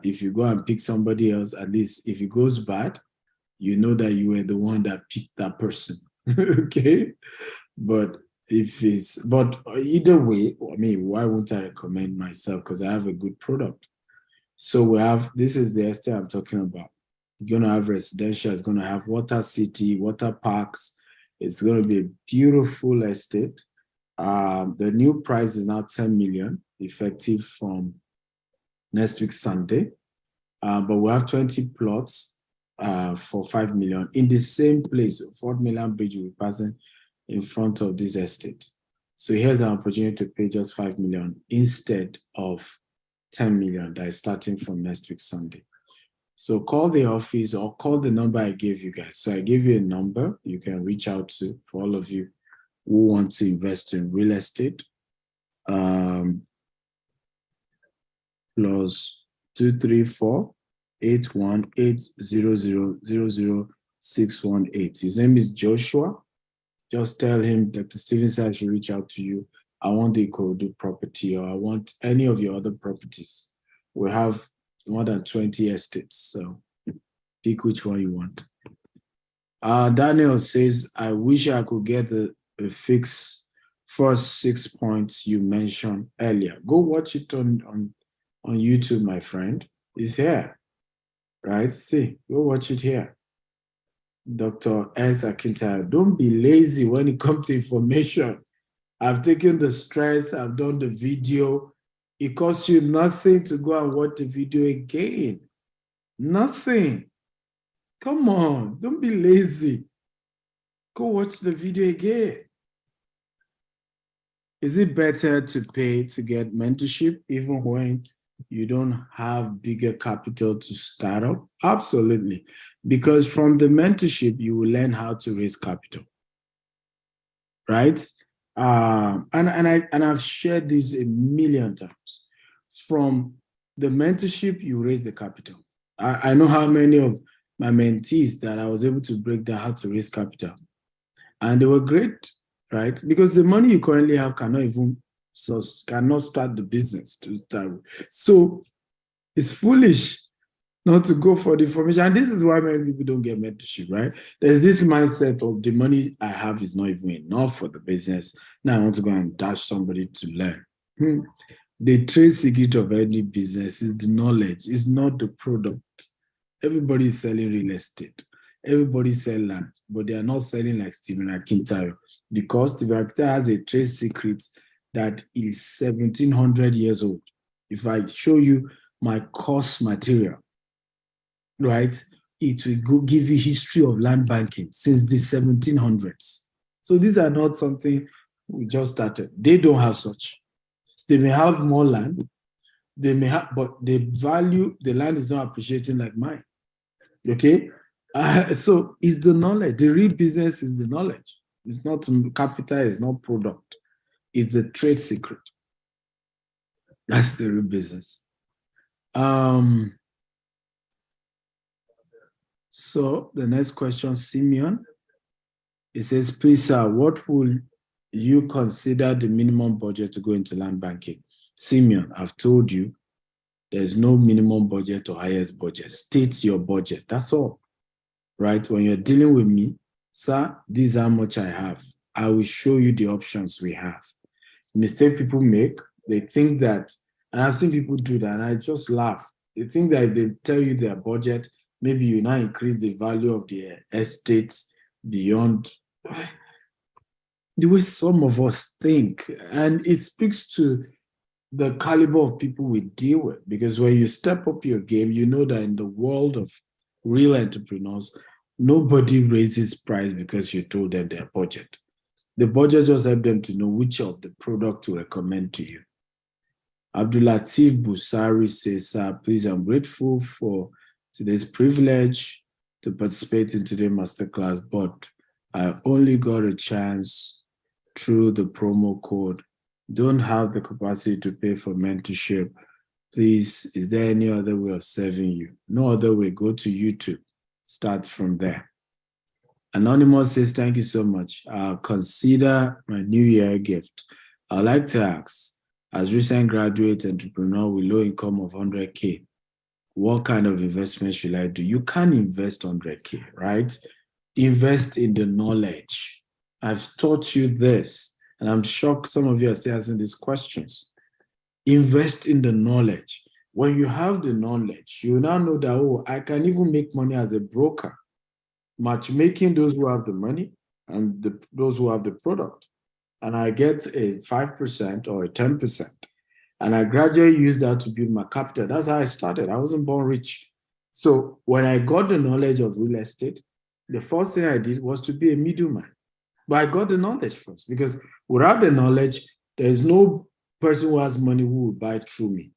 If you go and pick somebody else, at least if it goes bad, you know that you were the one that picked that person. Okay. But but either way, I mean, why won't I recommend myself? Because I have a good product. So this is the estate I'm talking about. You're going to have residential, it's going to have water city, water parks. It's going to be a beautiful estate. The new price is now 10 million, effective from next week, Sunday. But we have 20 plots for 5 million in the same place. 4 million bridge will be passing in front of this estate. So here's an opportunity to pay just 5 million instead of 10 million that is starting from next week, Sunday. So call the office or call the number I gave you guys. So I gave you a number you can reach out to for all of you who want to invest in real estate. Plus 234-818-0000-618. His name is Joshua. Just tell him Dr. Stevens said I should reach out to you. I want the Ikorodu property, or I want any of your other properties. We have more than 20 estates, so pick which one you want. Daniel says, I wish I could get the fix first 6 points you mentioned earlier. Go watch it on YouTube, my friend. It's here, right? See, go watch it here. Dr. S. Akintayo, don't be lazy when it comes to information. I've taken the stress, I've done the video. It costs you nothing to go and watch the video again. Nothing. Come on, don't be lazy. Go watch the video again. Is it better to pay to get mentorship even when you don't have bigger capital to start up? Absolutely. Because from the mentorship, you will learn how to raise capital, right? And I've shared this a million times. From the mentorship, you raise the capital. I know how many of my mentees that I was able to break down how to raise capital. And they were great, right? Because the money you currently have cannot start the business to start with. So it's foolish not to go for the information. And this is why many people don't get mentorship, right? There's this mindset of the money I have is not even enough for the business. Now I want to go and dash somebody to learn. The trade secret of any business is the knowledge, it's not the product. Everybody's selling real estate. Everybody sells land, but they are not selling like Stephen Akintayo, because Stephen Akintayo has a trade secret that is 1700 years old. If I show you my course material, right, it will go give you history of land banking since the 1700s. So these are not something we just started. They don't have such. They may have more land, they may have, but the value, the land is not appreciating like mine. Okay? So it's the knowledge. The real business is the knowledge. It's not capital, it's not product. It's the trade secret. That's the real business. So the next question, Simeon. It says, please, sir, what will you consider the minimum budget to go into land banking? Simeon, I've told you, there's no minimum budget or highest budget. State your budget. That's all. Right? When you're dealing with me, sir, this is how much I have. I will show you the options we have. Mistake people make, they think that, and I've seen people do that, and I just laugh. They think that if they tell you their budget, maybe you now increase the value of the estates beyond the way some of us think. And it speaks to the caliber of people we deal with. Because when you step up your game, you know that in the world of real entrepreneurs, nobody raises price because you told them their budget. The budget just helps them to know which of the product to recommend to you. Abdulatif Busari says, sir, please, I'm grateful for today's privilege to participate in today's masterclass, but I only got a chance through the promo code. Don't have the capacity to pay for mentorship. Please, is there any other way of serving you? No other way. Go to YouTube. Start from there. Anonymous says, thank you so much. I'll consider my New Year gift. I'd like to ask, as recent graduate entrepreneur with low income of 100K, what kind of investment should I do? You can't invest 100K, right? Invest in the knowledge. I've taught you this, and I'm shocked some of you are still asking these questions. Invest in the knowledge. When you have the knowledge, you now know that, oh, I can even make money as a broker, matchmaking those who have the money and those who have the product. And I get a 5% or a 10%. And I gradually use that to build my capital. That's how I started. I wasn't born rich. So when I got the knowledge of real estate, the first thing I did was to be a middleman. But I got the knowledge first, because without the knowledge, there is no person who has money who will buy through me.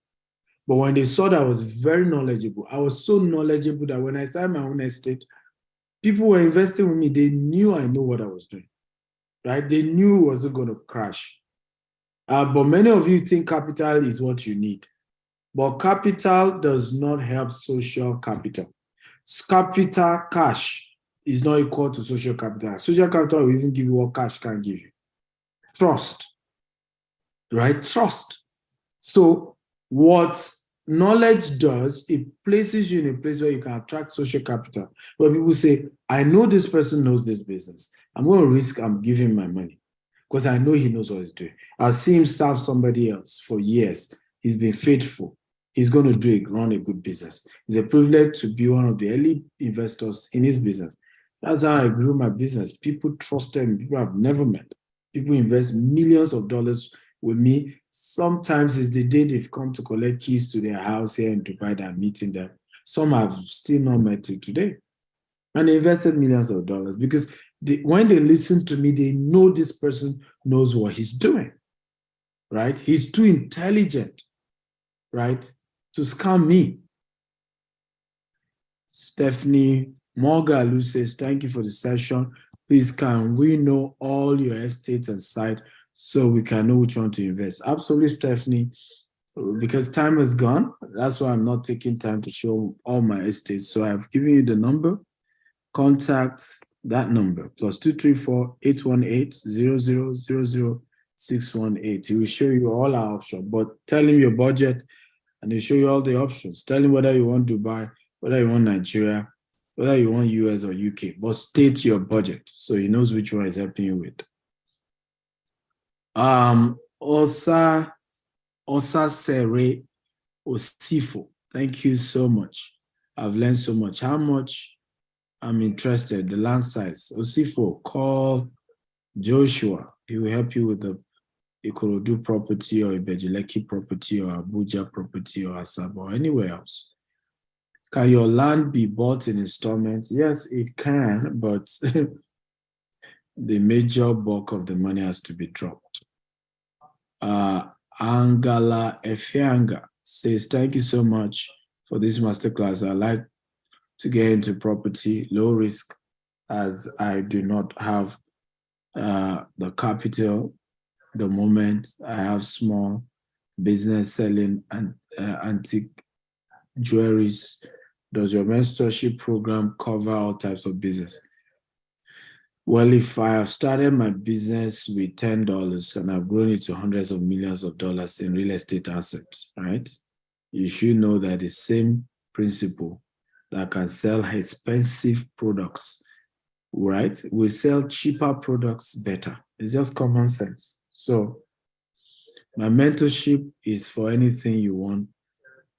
But when they saw that I was very knowledgeable, I was so knowledgeable that when I started my own estate, people were investing with me. They knew I know what I was doing, right? They knew it wasn't going to crash. But many of you think capital is what you need. But capital does not help social capital. Capital, cash, is not equal to social capital. Social capital will even give you what cash can't give you. Trust, right? Trust. So what knowledge does, it places you in a place where you can attract social capital, where people say, I know this person knows this business. I'm going to risk I'm giving my money because I know he knows what he's doing. I've seen him serve somebody else for years. He's been faithful. He's going to run a good business. It's a privilege to be one of the early investors in his business. That's how I grew my business. People trusted me. People I've never met. People invest millions of dollars with me. Sometimes it's the day they've come to collect keys to their house here in Dubai that I'm meeting them. Some have still not met till today. And they invested millions of dollars because when they listen to me, they know this person knows what he's doing, right? He's too intelligent, right, to scam me. Stephanie Morgalu says, thank you for the session. Please, can we know all your estates and site so we can know which one to invest? Absolutely, Stephanie. Because time is gone. That's why I'm not taking time to show all my estates. So I've given you the number. Contact that number, +234-818-0000-618. He will show you all our options, but tell him your budget and he'll show you all the options. Tell him whether you want Dubai, whether you want Nigeria, whether you want US or UK, but state your budget so he knows which one is helping you with. Osa Sere Osifo, thank you so much. I've learned so much. How much? I'm interested. The land size. Osifo, call Joshua. He will help you with the Ikorodu property or Ibejileki property or Abuja property or Asaba or anywhere else. Can your land be bought in installments? Yes, it can, but the major bulk of the money has to be dropped. Angala Efeanga says, thank you so much for this masterclass. I like to get into property, low risk, as I do not have the capital. The moment I have small business selling and antique jewelries. Does your mentorship program cover all types of business? Well, if I have started my business with $10 and I've grown it to hundreds of millions of dollars in real estate assets, right? You should know that the same principle that can sell expensive products, right? We sell cheaper products better. It's just common sense. So my mentorship is for anything you want.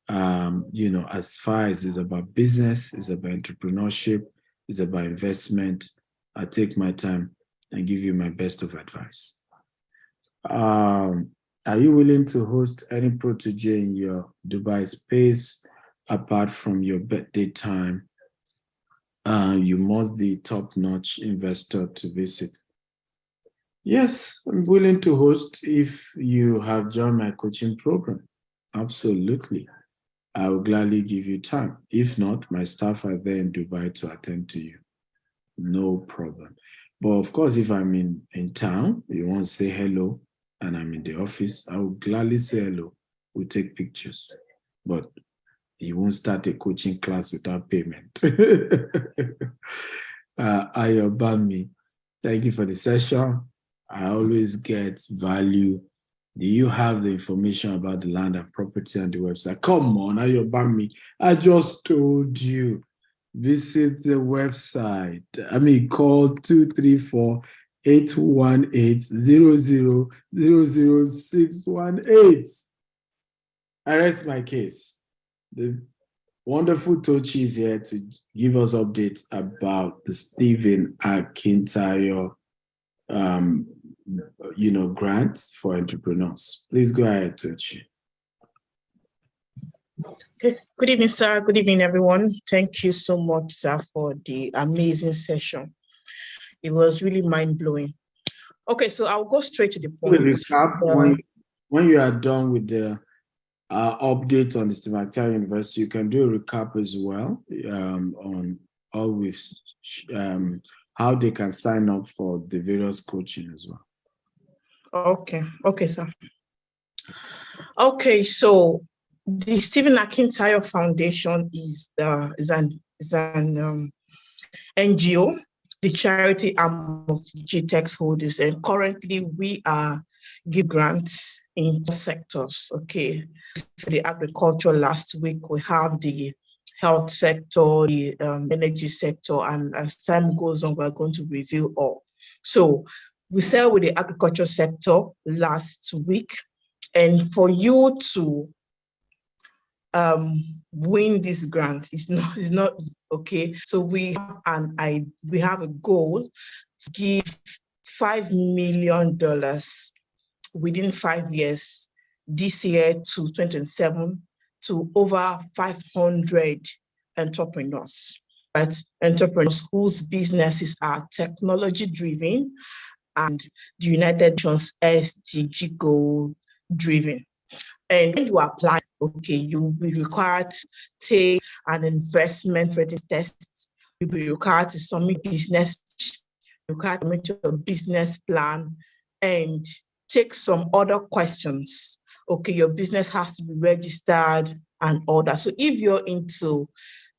As far as it's about business, it's about entrepreneurship, it's about investment. I take my time and give you my best of advice. Are you willing to host any protege in your Dubai space apart from your birthday time? You must be top-notch investor to visit. Yes, I'm willing to host if you have joined my coaching program. Absolutely. I will gladly give you time. If not, my staff are there in Dubai to attend to you. No problem. But of course, if I'm in town, you want to say hello, and I'm in the office, I will gladly say hello. We'll take pictures. But you won't start a coaching class without payment. Ayobami, thank you for the session. I always get value. Do you have the information about the land and property on the website? Come on, Ayobami. I just told you. Visit the website. Call 234-818-00000618. I rest my case. The wonderful Tochi is here to give us updates about the Stephen Akintayo grants for entrepreneurs. Please go ahead, Tochi. Good evening, sir. Good evening, everyone. Thank you so much, sir, for the amazing session. It was really mind-blowing. Okay, so I'll go straight to the point. When you are done with the update on the Stephen Akintayo University, you can do a recap as well on always how they can sign up for the various coaching as well. Okay, sir. Okay, so the Stephen Akintayo Foundation is an NGO, the charity arm of GTEx holders, and currently we are give grants in sectors. Okay, for the agriculture last week, we have the health sector, the energy sector, and as time goes on, we're going to review all. So we started with the agriculture sector last week, and for you to win this grant is not okay. So we have a goal to give $5 million within 5 years, this year to 2027, to over 500 entrepreneurs, right? Entrepreneurs whose businesses are technology driven and the United Nations SDG goal driven. And when you apply, okay, you'll be required to take an investment readiness test. You'll be required to submit business, required to make your business plan, and take some other questions. Okay, your business has to be registered and all that. So if you're into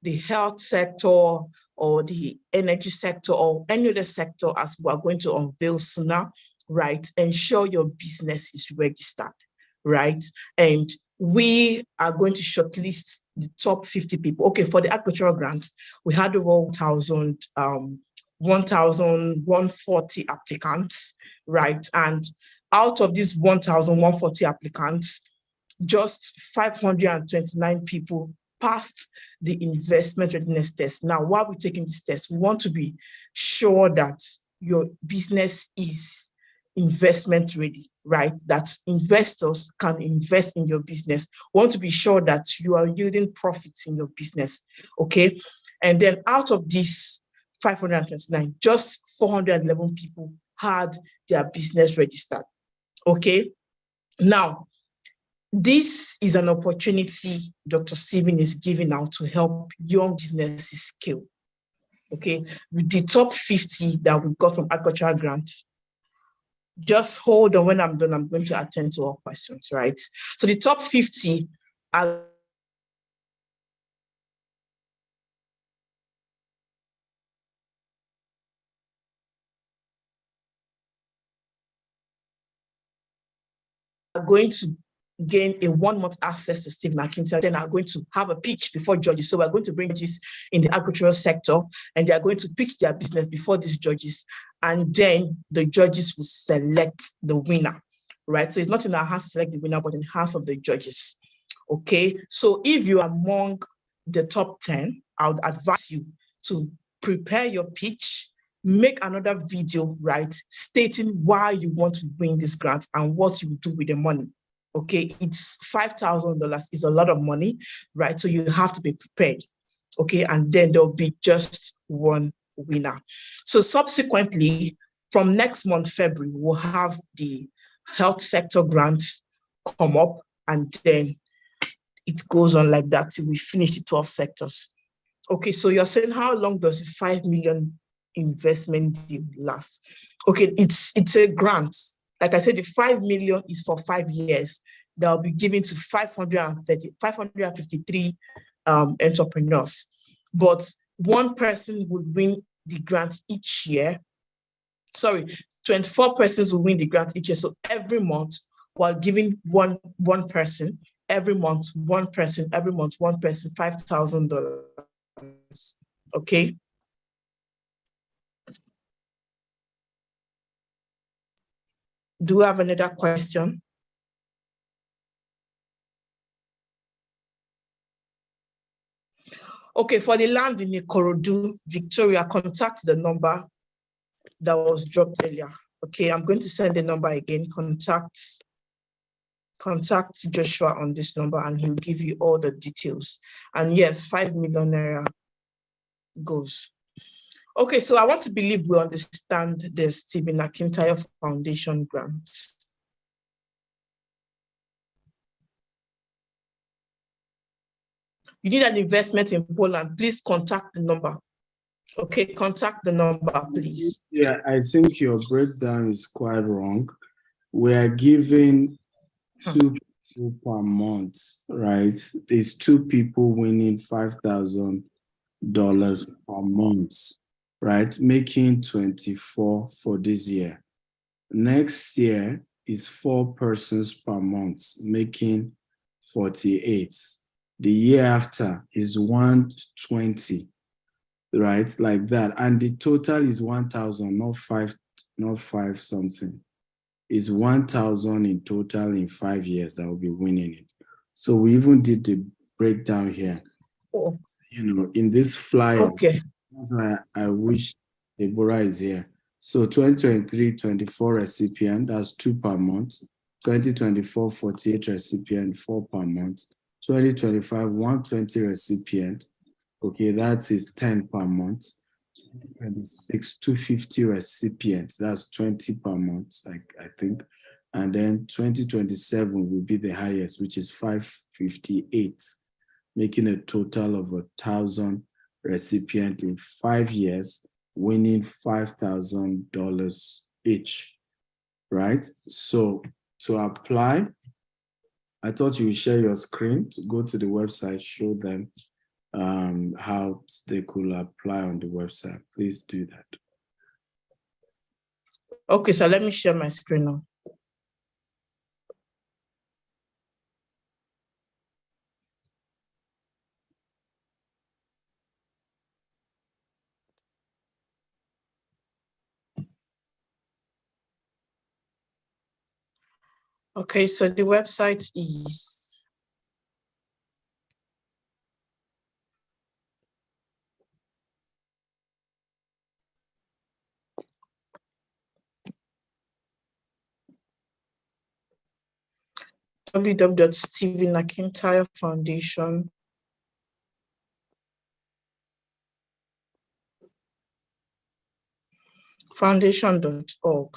the health sector or the energy sector or any other sector, as we are going to unveil sooner, right, ensure your business is registered. Right? And we are going to shortlist the top 50 people. Okay, for the agricultural grants, we had over 1,140 applicants, right? And out of these 1,140 applicants, just 529 people passed the investment readiness test. Now, while we're taking this test, we want to be sure that your business is investment ready, right? That investors can invest in your business. We want to be sure that you are yielding profits in your business, okay? And then out of these 529, just 411 people had their business registered, okay? Now, this is an opportunity Dr. Stephen is giving out to help young businesses scale, okay? With the top 50 that we got from agricultural grants, just hold on. When I'm done, I'm going to attend to all questions, right? So the top 50 are going to gain a 1 month access to Stephen Akintayo, then are going to have a pitch before judges. So we're going to bring judges in the agricultural sector, and they are going to pitch their business before these judges, and then the judges will select the winner, right? So it's not in our hands to select the winner, but in the hands of the judges, okay? So if you are among the top 10, I would advise you to prepare your pitch, make another video, right, stating why you want to win this grant and what you do with the money. Okay, it's $5,000 is a lot of money, right? So you have to be prepared. Okay, and then there'll be just one winner. So subsequently, from next month, February, we'll have the health sector grants come up, and then it goes on like that till we finish the 12 sectors. Okay, so you're saying how long does a 5 million investment deal last? Okay, it's a grant. Like I said, the 5 million is for 5 years. That will be given to 553 entrepreneurs. But one person would win the grant each year. Sorry, 24 persons will win the grant each year. So every month, while giving one person, every month, one person, every month, one person, $5,000. Okay. Do you have another question? Okay, for the land in Ikorodu, Victoria, contact the number that was dropped earlier. Okay, I'm going to send the number again. Contact Joshua on this number and he'll give you all the details. And yes, 5 million naira goes. Okay, so I want to believe we understand the Stephen Akintayo Foundation grants. You need an investment in Poland, please contact the number. Okay, contact the number, please. Yeah, I think your breakdown is quite wrong. We are giving 2 people per month, right? There's 2 people winning $5,000 per month, right? Making 24 for this year. Next year is 4 persons per month, making 48. The year after is 120, right? Like that. And the total is 1,000, not five something. Is 1,000 in total in 5 years that will be winning it. So we even did the breakdown here. Oh. You know, in this flyer. Okay. That's why I wish Deborah is here. So 2023, 24 recipient, that's 2 per month. 2024, 48 recipient, 4 per month. 2025, 120 recipient. Okay, that is 10 per month. 2026, 250 recipients, that's 20 per month, I think. And then 2027 will be the highest, which is 558, making a total of 1,000 recipients in 5 years, winning $5,000 each, right? So to apply, I thought you would share your screen to go to the website, show them how they could apply on the website. Please do that. Okay, so let me share my screen now. Okay, so the website is www.StephenAkintayoFoundation. Foundation.org.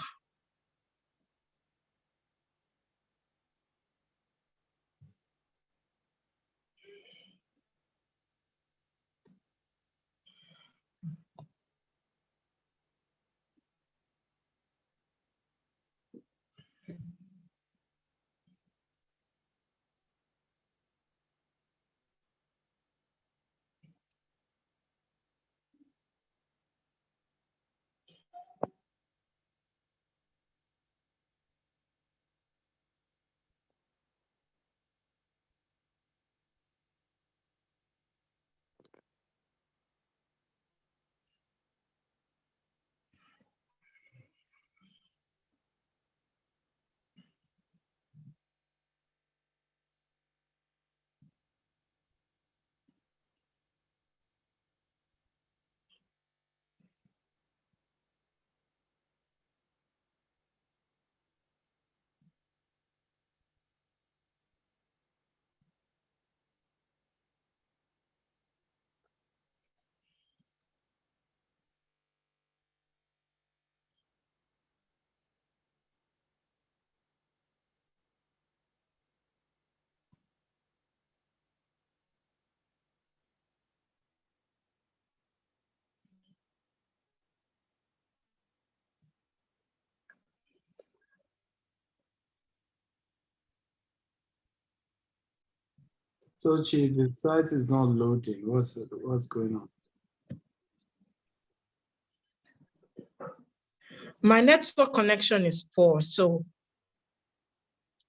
So Chief, the site is not loading. What's going on? My network connection is poor, so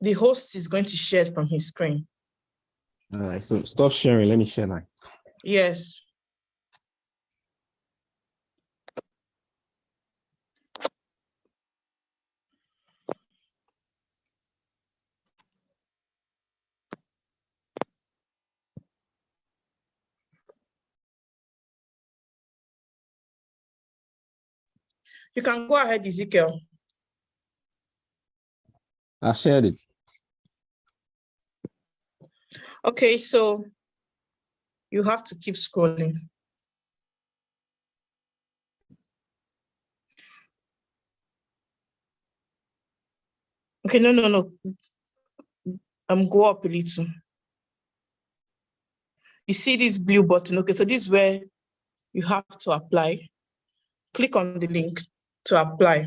the host is going to share it from his screen. All right, so stop sharing. Let me share now. Yes. You can go ahead, Ezekiel. I shared it. Okay, so you have to keep scrolling. Okay, no. Go up a little. You see this blue button. Okay, so this is where you have to apply. Click on the link to apply.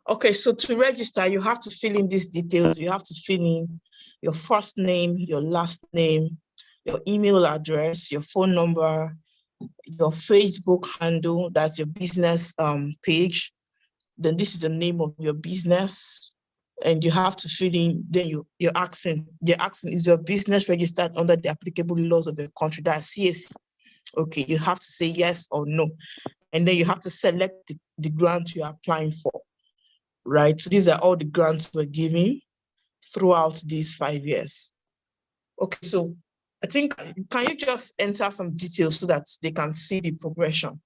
Okay, so to register, you have to fill in these details. You have to fill in your first name, your last name, your email address, your phone number, your Facebook handle, that's your business page. Then this is the name of your business. And you have to fill in, then you're asking, is your business registered under the applicable laws of the country, that's CAC? Okay, you have to say yes or no. And then you have to select the grant you're applying for, right? So these are all the grants we're giving throughout these 5 years. Okay, so I think, can you just enter some details so that they can see the progression?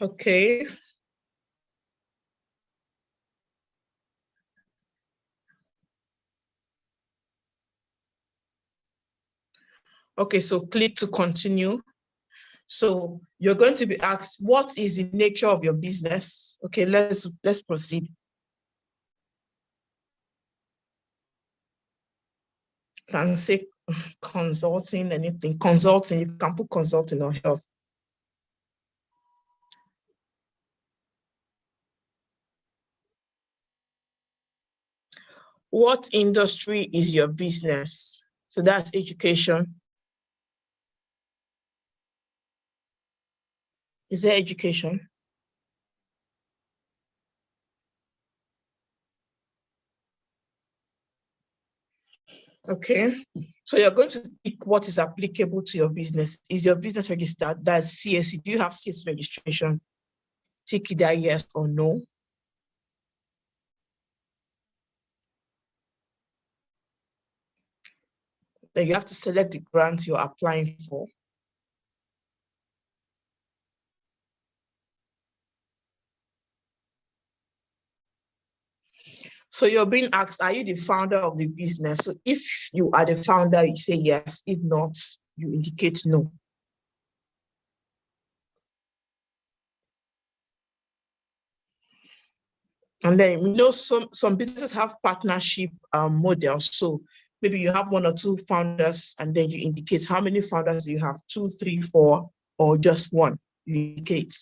Okay. Okay, so click to continue. So you're going to be asked, what is the nature of your business? Okay, let's proceed. You can say consulting, anything. Consulting, you can put consulting or health. What industry is your business? So that's education. Is there education? Okay, so you're going to pick what is applicable to your business. Is your business registered? That's CSC. Do you have CSC registration? Tick either yes or no. Then you have to select the grant you're applying for. So you're being asked, are you the founder of the business? So if you are the founder, you say yes. If not, you indicate no. And then we know some businesses have partnership models. So maybe you have 1 or 2 founders, and then you indicate how many founders you have, 2, 3, 4, or just 1, you indicate.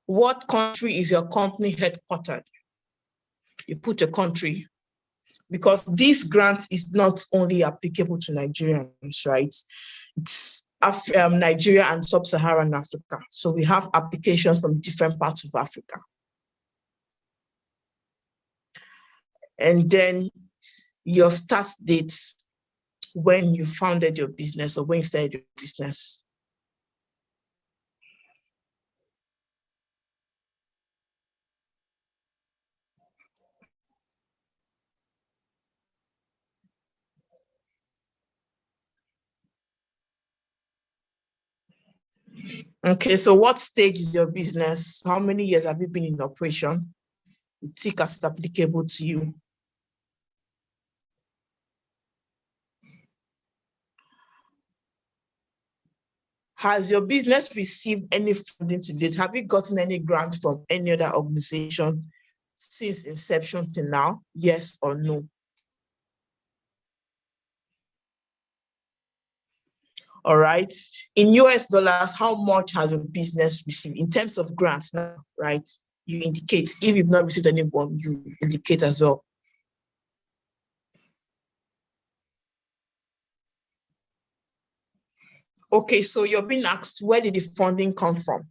What country is your company headquartered? You put a country, because this grant is not only applicable to Nigerians, right? It's Nigeria and sub-Saharan Africa. So we have applications from different parts of Africa. And then your start dates, when you founded your business or when you started your business. Okay, so what stage is your business? How many years have you been in operation? You think as it's applicable to you. Has your business received any funding to date? Have you gotten any grant from any other organization since inception till now? Yes or no? All right. In US dollars, how much has your business received in terms of grants now, right? You indicate. If you've not received any one, you indicate as well. Okay, so you're being asked, where did the funding come from?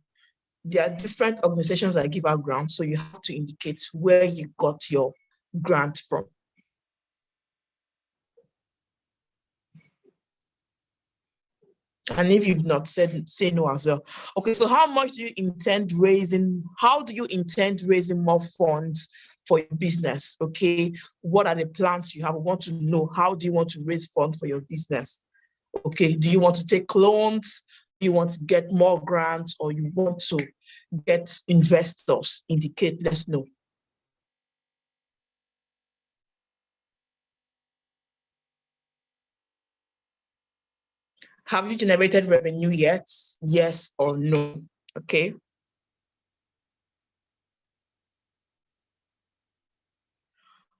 There are different organizations that give out grants, so you have to indicate where you got your grant from. And if you've not said, say no as well. Okay, so how much do you intend raising? How do you intend raising more funds for your business? Okay, what are the plans you have? We want to know, how do you want to raise funds for your business? Okay, do you want to take loans? Do you want to get more grants, or you want to get investors? Indicate, let's know. Have you generated revenue yet? Yes or no? Okay.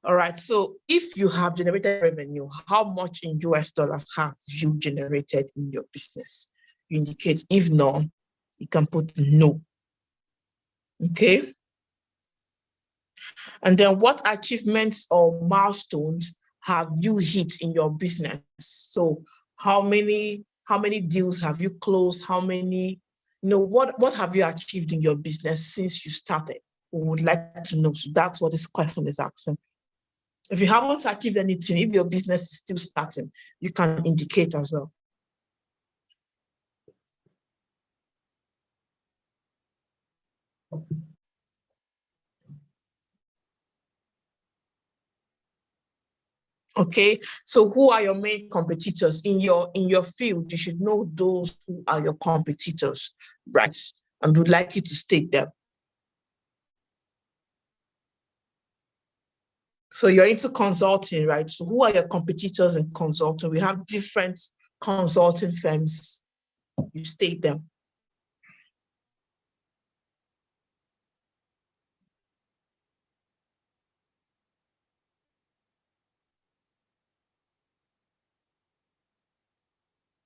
All right, so if you have generated revenue, how much in US dollars have you generated in your business? You indicate. If no, you can put no. Okay. And then what achievements or milestones have you hit in your business? So how many deals have you closed? How many, what have you achieved in your business since you started? We would like to know. So that's what this question is asking. If you haven't achieved anything, if your business is still starting, you can indicate as well. Okay, so who are your main competitors in your field? You should know those who are your competitors, right? And would like you to state them. So you're into consulting, right? So who are your competitors in consulting? We have different consulting firms. You state them.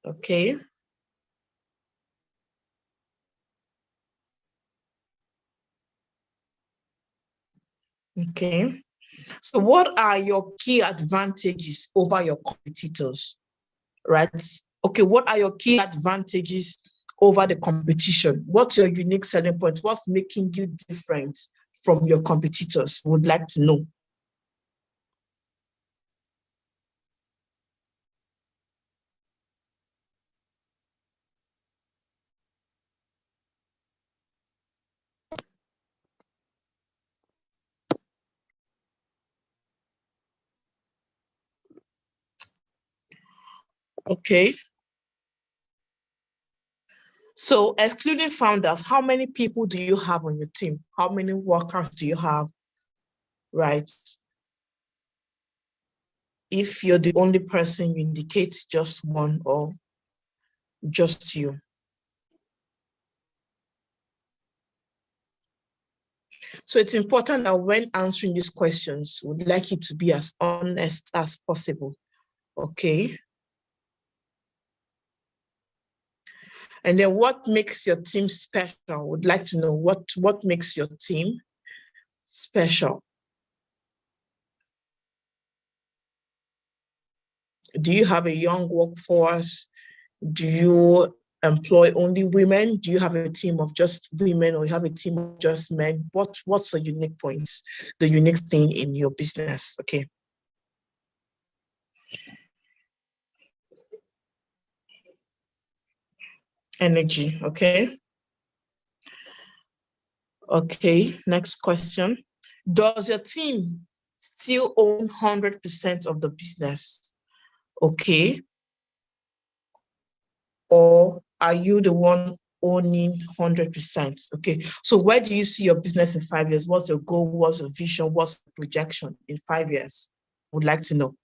Okay. Okay. So what are your key advantages over your competitors, right? Okay, what are your key advantages over the competition? What's your unique selling point? What's making you different from your competitors? Would like to know. Okay. So excluding founders, how many people do you have on your team? How many workers do you have, right? If you're the only person, you indicate just one or just you. So it's important that when answering these questions, we'd like you to be as honest as possible, okay? And then what makes your team special? Would like to know what makes your team special. Do you have a young workforce? Do you employ only women? Do you have a team of just women, or you have a team of just men? What's the unique points, the unique thing in your business? Okay. Energy, okay. Okay, next question. Does your team still own 100% of the business? Okay. Or are you the one owning 100%. Okay, so where do you see your business in 5 years? What's your goal? What's your vision? What's the projection in 5 years? Would like to know.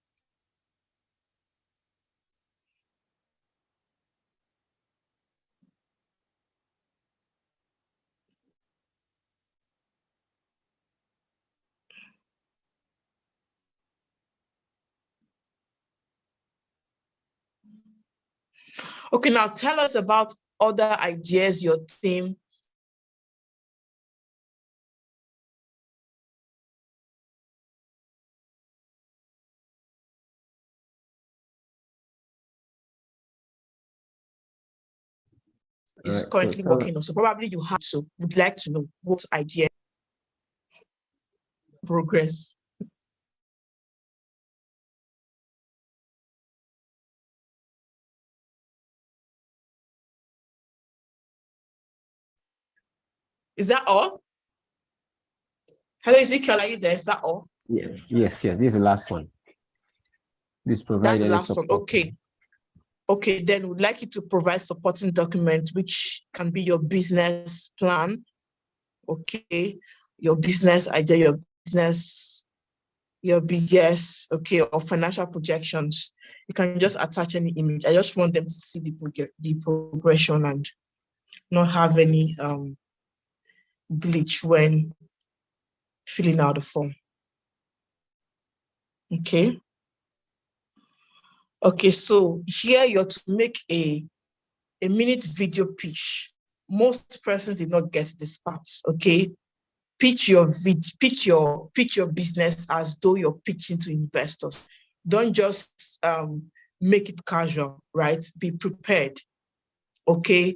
Okay, now tell us about other ideas your team is All right, so currently working on. So probably you have, so would like to know what idea progress. Is that all? Hello, Ezekiel, are you there? Is that all? yes, yes, yes. This is the last one. This That's provides the any last one. support. Okay. Okay, then we'd like you to provide supporting document, which can be your business plan. Okay, your business idea, your business, your BS, okay, or financial projections. You can just attach any image. I just want them to see the progression and not have any glitch when filling out the form. Okay. Okay, so here you're to make a minute video pitch. Most persons did not get this part. Okay. Pitch your business as though you're pitching to investors. Don't just make it casual, right? Be prepared. Okay.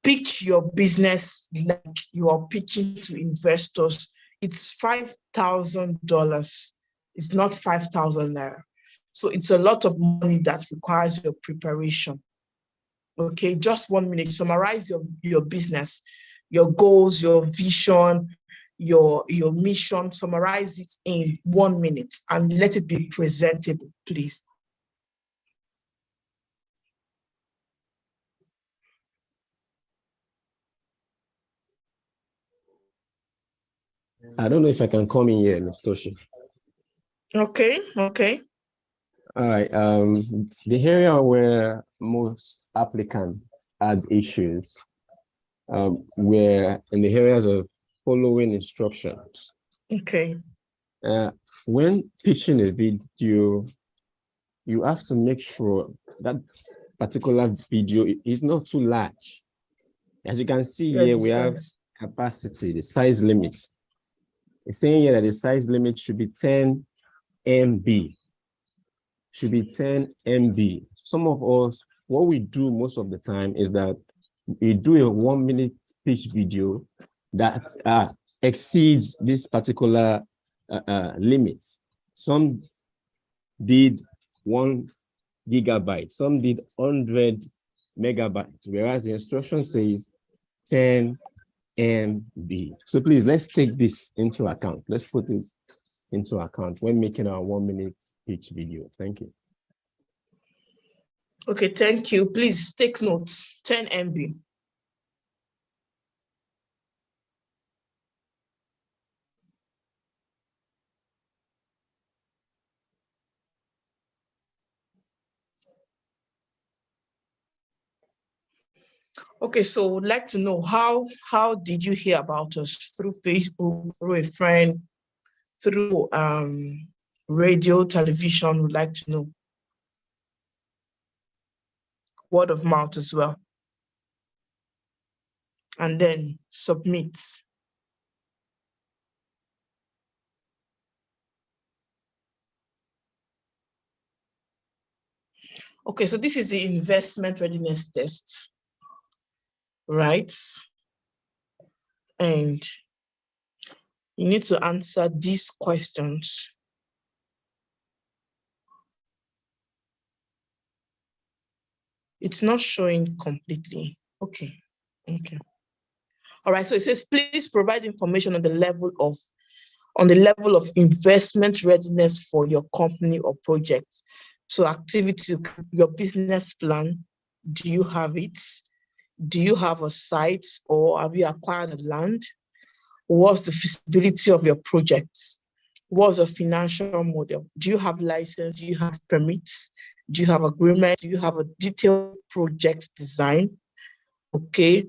Pitch your business like you are pitching to investors. It's $5,000. It's not 5,000 naira. So it's a lot of money that requires your preparation. Okay, just 1 minute. Summarize your business, your goals, your vision, your mission. Summarize it in 1 minute and let it be presentable, please. I don't know if I can come in here, Ms. Toshi. Okay, okay. All right. The area where most applicants had issues were in the areas of following instructions. Okay. When pitching a video, you have to make sure that particular video is not too large. As you can see here, we have capacity, the size limit. It's saying here that the size limit should be 10 MB. Should be 10 MB. Some of us, what we do most of the time is that we do a 1 minute pitch video that exceeds this particular limit. Some did 1 gigabyte, some did 100 megabytes, whereas the instruction says 10 MB. So please, let's take this into account. Let's put it into account when making our 1 minute pitch video. Thank you. Okay, thank you. Please take notes. 10 MB. Okay, so would like to know how did you hear about us? Through Facebook, through a friend, through radio, television? Would like to know. Word of mouth as well. And then submit. Okay, so this is the investment readiness test, right? And you need to answer these questions. It's not showing completely. Okay, okay. All right, so it says, please provide information on the level of investment readiness for your company or project. So activity, your business plan, do you have it? Do you have a site or have you acquired a land? What's the feasibility of your project? What's the financial model? Do you have license? Do you have permits? Do you have agreement? Do you have a detailed project design? Okay.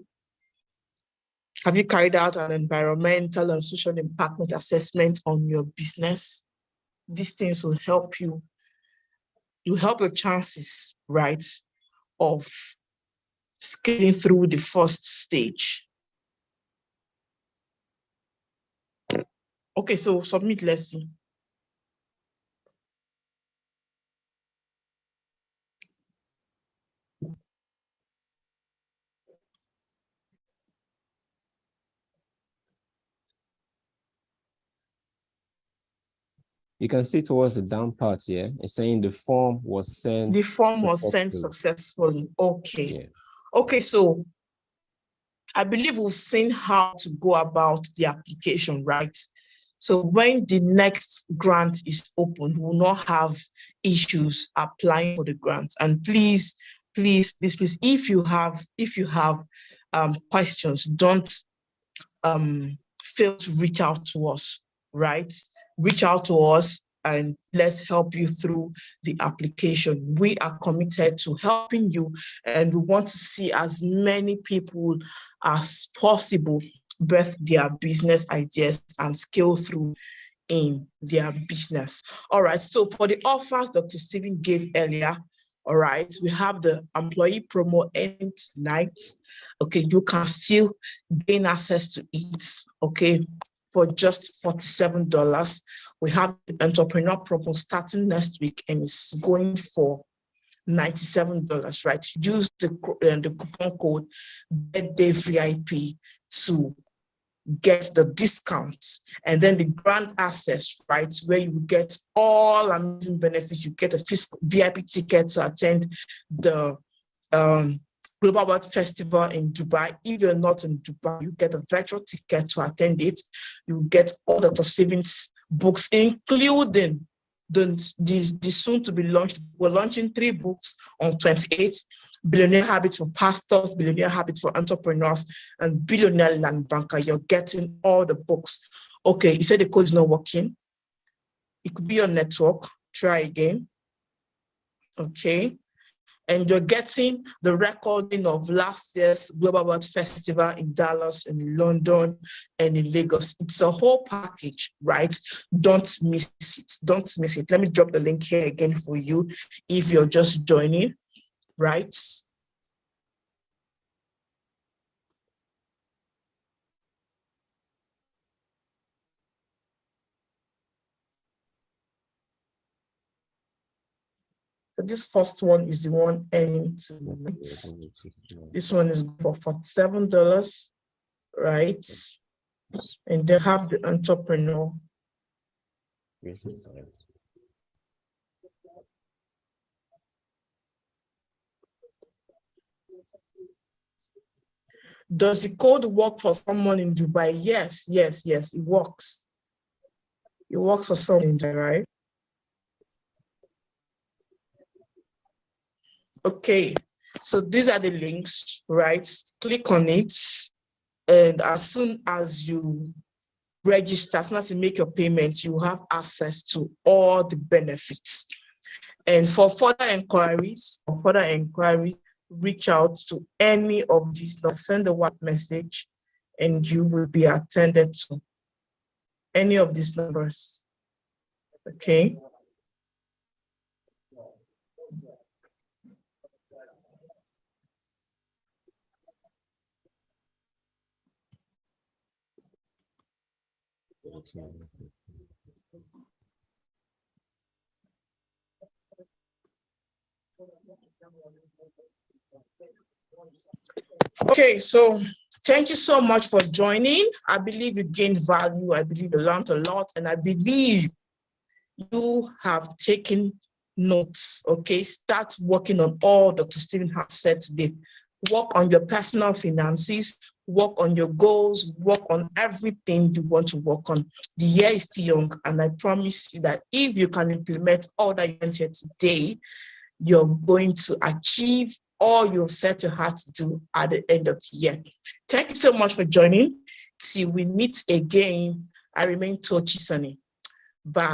Have you carried out an environmental and social impact assessment on your business? These things will help you. You help your chances, right, of scaling through the first stage. Okay, so submit, let's see. You can see towards the down part here, it's saying the form was sent. The form was sent successfully. Okay. Yeah. Okay, so I believe we've seen how to go about the application, right? So when the next grant is open, we will not have issues applying for the grant. And please, if you have questions, don't fail to reach out to us, right? Reach out to us and let's help you through the application. We are committed to helping you, and we want to see as many people as possible birth their business ideas and scale through in their business. All right, so for the offers Dr. Stephen gave earlier, all right, we have the employee promo end tonight. Okay, you can still gain access to it, okay, for just $47. We have the entrepreneur promo starting next week and it's going for $97, right? Use the coupon code birthday VIP to get the discounts, and then the grand access, right, where you get all amazing benefits. You get a VIP ticket to attend the Global World Festival in Dubai. If you're not in Dubai, you get a virtual ticket to attend it. You get all Dr. Stevens books, including the soon to be launched. We're launching 3 books on 28th. Billionaire Habits for Pastors, Billionaire Habits for Entrepreneurs, and Billionaire Land Banker. You're getting all the books. Okay, you said the code is not working. It could be your network. Try again. Okay. And you're getting the recording of last year's Global World Festival in Dallas, in London, and in Lagos. It's a whole package, right? Don't miss it. Don't miss it. Let me drop the link here again for you if you're just joining, right? So this first one is the one ending tonight. This one is for $47, right? And they have the entrepreneur. Does the code work for someone in Dubai? Yes, it works. It works for someone in Dubai, right? Okay, so these are the links, right? Click on it, and as soon as you register, as soon as you make your payment, you have access to all the benefits. And for further inquiries, reach out to any of these, send a WhatsApp message, and you will be attended to any of these numbers. Okay. Okay, so thank you so much for joining. I believe you gained value. I believe you learned a lot, and I believe you have taken notes. Okay, start working on all Dr. Stephen has said today. Work on your personal finances, work on your goals, work on everything you want to work on. The year is still young, and I promise you that if you can implement all that you went here today, you're going to achieve all you've set your heart to do at the end of the year. Thank you so much for joining. Till we meet again, I remain Tochi Sunny. Bye.